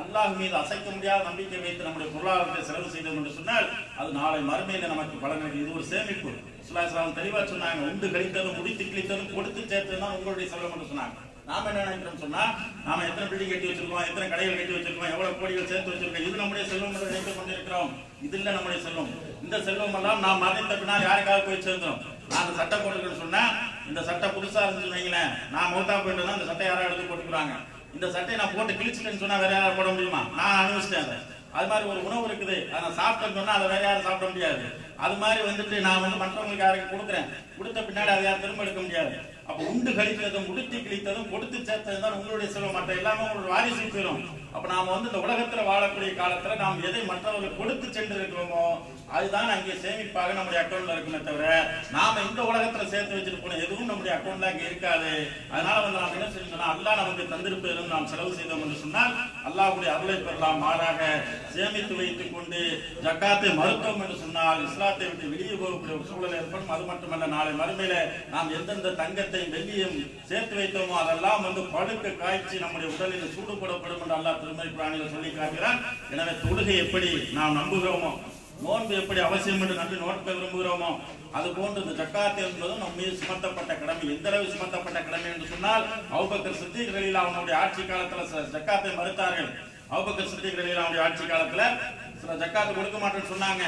அல்லாஹ் மீது அசைக்க முடியாத நம்பிக்கை வைத்து நம்முடைய பொருளாதாரத்தை செலவு செய்தோம் என்று சொன்னால் அது நாளை மறுமையில நமக்கு பலன். இது ஒரு சேமிப்பு. சுல்லாஹ் தெளிவா சொன்னாங்க, உண்டு கழித்ததும் முடித்து கிழித்ததும் கொடுத்து சேர்த்ததுதான் உங்களுடைய செல்வம் என்று சொன்னாங்க. நாம என்ன நினைக்கிறோம் சொன்னா, நாம எத்தனை பில்டிங் கட்டி வச்சிருக்கோம், எத்தனை கடைகள் கட்டி வச்சிருக்கோம், எவ்வளவு கோடிகள் சேர்த்து வச்சிருக்கோம், இது நம்முடைய செல்வம் என்று நினைத்துக் கொண்டிருக்கிறோம். இது இல்ல நம்முடைய செல்வம். இந்த செல்வம் எல்லாம் நாம் மறைந்த பின்னால் யாருக்காக போய் சேர்ந்தோம். நான் அந்த சட்டை போட்டுக்கணும்னு சொன்னா, இந்த சட்டை புதுசா இருந்துச்சு வைங்களேன், நான் மௌத்தா போயிட்டு தான் இந்த சட்டை யாரும் எடுத்து போட்டுக்கிறாங்க. இந்த சட்டையை நான் போட்டு கிழிச்சிட்டேன்னு சொன்னா வேற யாரும் போட முடியுமா? நான் அனுபவிச்சிட்டேன் அதை. அது மாதிரி ஒரு உணவு இருக்குது, அதை நான் சாப்பிட்டேன்னு சொன்னா அதை வேற யாரும் சாப்பிட முடியாது. அது மாதிரி வந்துட்டு நான் மற்றவங்களுக்கு யாருக்கு கொடுக்குறேன், கொடுத்த பின்னாடி அதை யாரும் திரும்ப எடுக்க முடியாது. அப்ப உண்டு கழித்ததும் முடித்து கிழித்ததும் கொடுத்து சேர்த்ததும் தான் உங்களுடைய செல்வம். மற்ற எல்லாமே உங்களுடைய வாரிசு பெறும். அப்ப நாம இந்த உலகத்துல வாழக்கூடிய காலத்துல நாம் எதை மற்றவர்களுக்கு கொடுத்து சென்று இருக்கிறோமோ அதுதான் அங்கே சேமிப்பாக நம்முடைய அக்கௌண்ட்ல இருக்குமே தவிர, நாம இந்த உலகத்துல சேர்த்து வச்சுட்டு போன எதுவும் நம்முடைய அக்கௌண்ட்ல அங்கே இருக்காது. அதனால நாம் என்ன செய்யணும்னா, அல்லாஹ் நமக்கு தந்திருப்பதிலும் நாம் செலவு செய்தோம் என்று சொன்னால் அல்லாஹ்வுடைய அருளை பெறலாம். மாறாக சேமித்து வைத்துக் கொண்டு ஜக்காத்தை மறுத்தோம் என்று சொன்னால் இஸ்லாத்தை விட்டு வெளியே போகக்கூடிய ஒரு சூழல் ஏற்படும். அது மட்டுமல்ல, நாளை மறுமையில நாம் எந்தெந்த தங்கத்தையும் வெள்ளியும் சேர்த்து வைத்தோமோ அதெல்லாம் பழுக்க காய்ச்சி நம்முடைய உடலில் சூடுபடப்படும் என்று அல்லாஹ் திருமறை குர்ஆனில் சொல்லி காட்டுகிறான். எனவே தொழுகை எப்படி நாம் நம்புகிறோமோ, நோன்பு எப்படி அவசியம் என்று நன்றி நோக்க விரும்புகிறோமோ, அது போன்று இந்த ஜக்காத் என்பதும் நம் மீது சுமத்தப்பட்ட கடமை. எந்த அளவு சுமத்தப்பட்ட கடமை என்று சொன்னால், அபூபக்கர் சித்திக் ரலியல்லாஹு அவனுடைய ஆட்சி காலத்துல ஜக்காத்தை மறுத்தார்கள். அபூபக்கர் சித்திக் ரலியல்லாஹு அவனுடைய ஆட்சி காலத்துல சில ஜக்காத்து கொடுக்க மாட்டேன்னு சொன்னாங்க.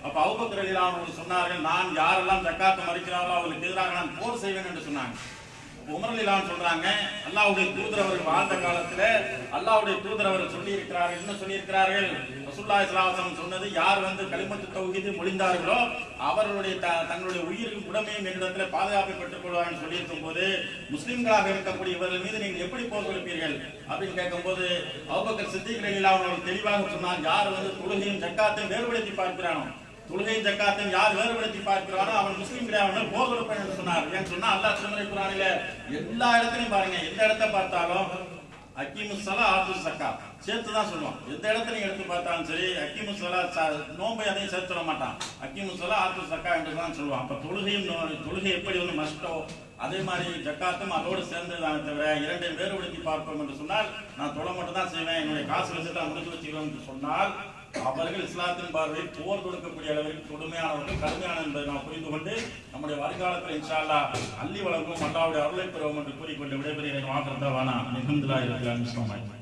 அப்ப அபூபக்கர் ரலியல்லாஹு அவர்கள் சொன்னார்கள், நான் யாரெல்லாம் ஜக்காத்தை மறுக்கிறார்களோ அவர்களுக்கு எதிராக நான் போர் செய்வேன் என்று சொன்னாங்க. உமர் ரலியல்லாஹு சொல்றாங்க, அல்லாஹ்வுடைய தூதர் அவர்கள் வாழ்ந்த காலத்துல அல்லாஹ்வுடைய தூதர் அவர்கள் சொல்லி இருக்கிறார்கள். என்ன சொல்லி இருக்கிறார்கள்? ரசூலுல்லாஹி ஸல்லல்லாஹு அலைஹி வஸல்லம் சொன்னது, யார் கலிமத்து தௌஹீதை மொழிந்தார்களோ அவர்களுடைய தங்களுடைய உயிருக்கு உடமையும் என்னிடத்துல பாதுகாப்பை பெற்றுக் கொள்வார்கள் சொல்லி இருக்கும் போது, முஸ்லிம்களாக இருக்கக்கூடிய இவர்கள் மீது நீங்கள் எப்படி போர் கொடுப்பீர்கள் அப்படின்னு கேட்கும் போது அபூபக்கர் சித்திக் ரலியல்லாஹு அவர்கள் தெளிவாக சொன்னார், யார் தொழுகையும் ஜக்காத்தையும் வேறுபடுத்தி பார்க்கிறானோ, தொழுகையும் ஜக்காத்தையும் யார் வேறுபடுத்தி பார்க்கிறானோ அவன் முஸ்லீம் கிடையாது, போர் கொடுப்பேன் என்று சொன்னார். ஏன்னு சொன்னா அல்லாஹ் திருமறை குர்ஆனில எல்லா இடத்துலையும் பாருங்க, எந்த இடத்தை பார்த்தாலும் அக்கீமுஸ்ஸலா ஆத்துஸ் ஸக்காத் சேர்த்து தான் சொல்லுவான். எந்த இடத்துல எடுத்து பார்த்தாலும் சரி, அக்கீமுஸ்ஸலா நோன்பை அதையும் சேர்த்து சொல்ல மாட்டான், அக்கீமுஸ்ஸலா ஆத்துஸ் ஸக்காத் என்று தான் சொல்லுவான். அப்ப தொழுகை எப்படி மஸ்டோ, அதே மாதிரி ஜக்காத்தும் அதோடு சேர்ந்ததான தவிர இரண்டையும் வேறுபடுத்தி பார்ப்போம் என்று சொன்னால், நான் தொலை மட்டும் தான் செய்வேன், என்னுடைய காசு வச்சுட்டு முடிச்சு வச்சுக்கிறோம் என்று சொன்னால் அவர்கள் இஸ்லாத்தின் பார்வையில் போர் கொடுக்கக்கூடிய அளவிற்கு கொடுமையானவர்கள், கடுமையான என்பதை நாம் புரிந்து கொண்டு நம்முடைய வருங்காலத்தில் இன்ஷா அல்லாஹ் அள்ளி வழங்கும் அல்லாஹ்வுடைய அருளை பெறுவோம் என்று கூறிக்கொண்டு விடைபெறுகிறேன். வாக்கர்தா வானா அல்ஹம்துலில்லாஹி ரப்பில் ஆலமீன்.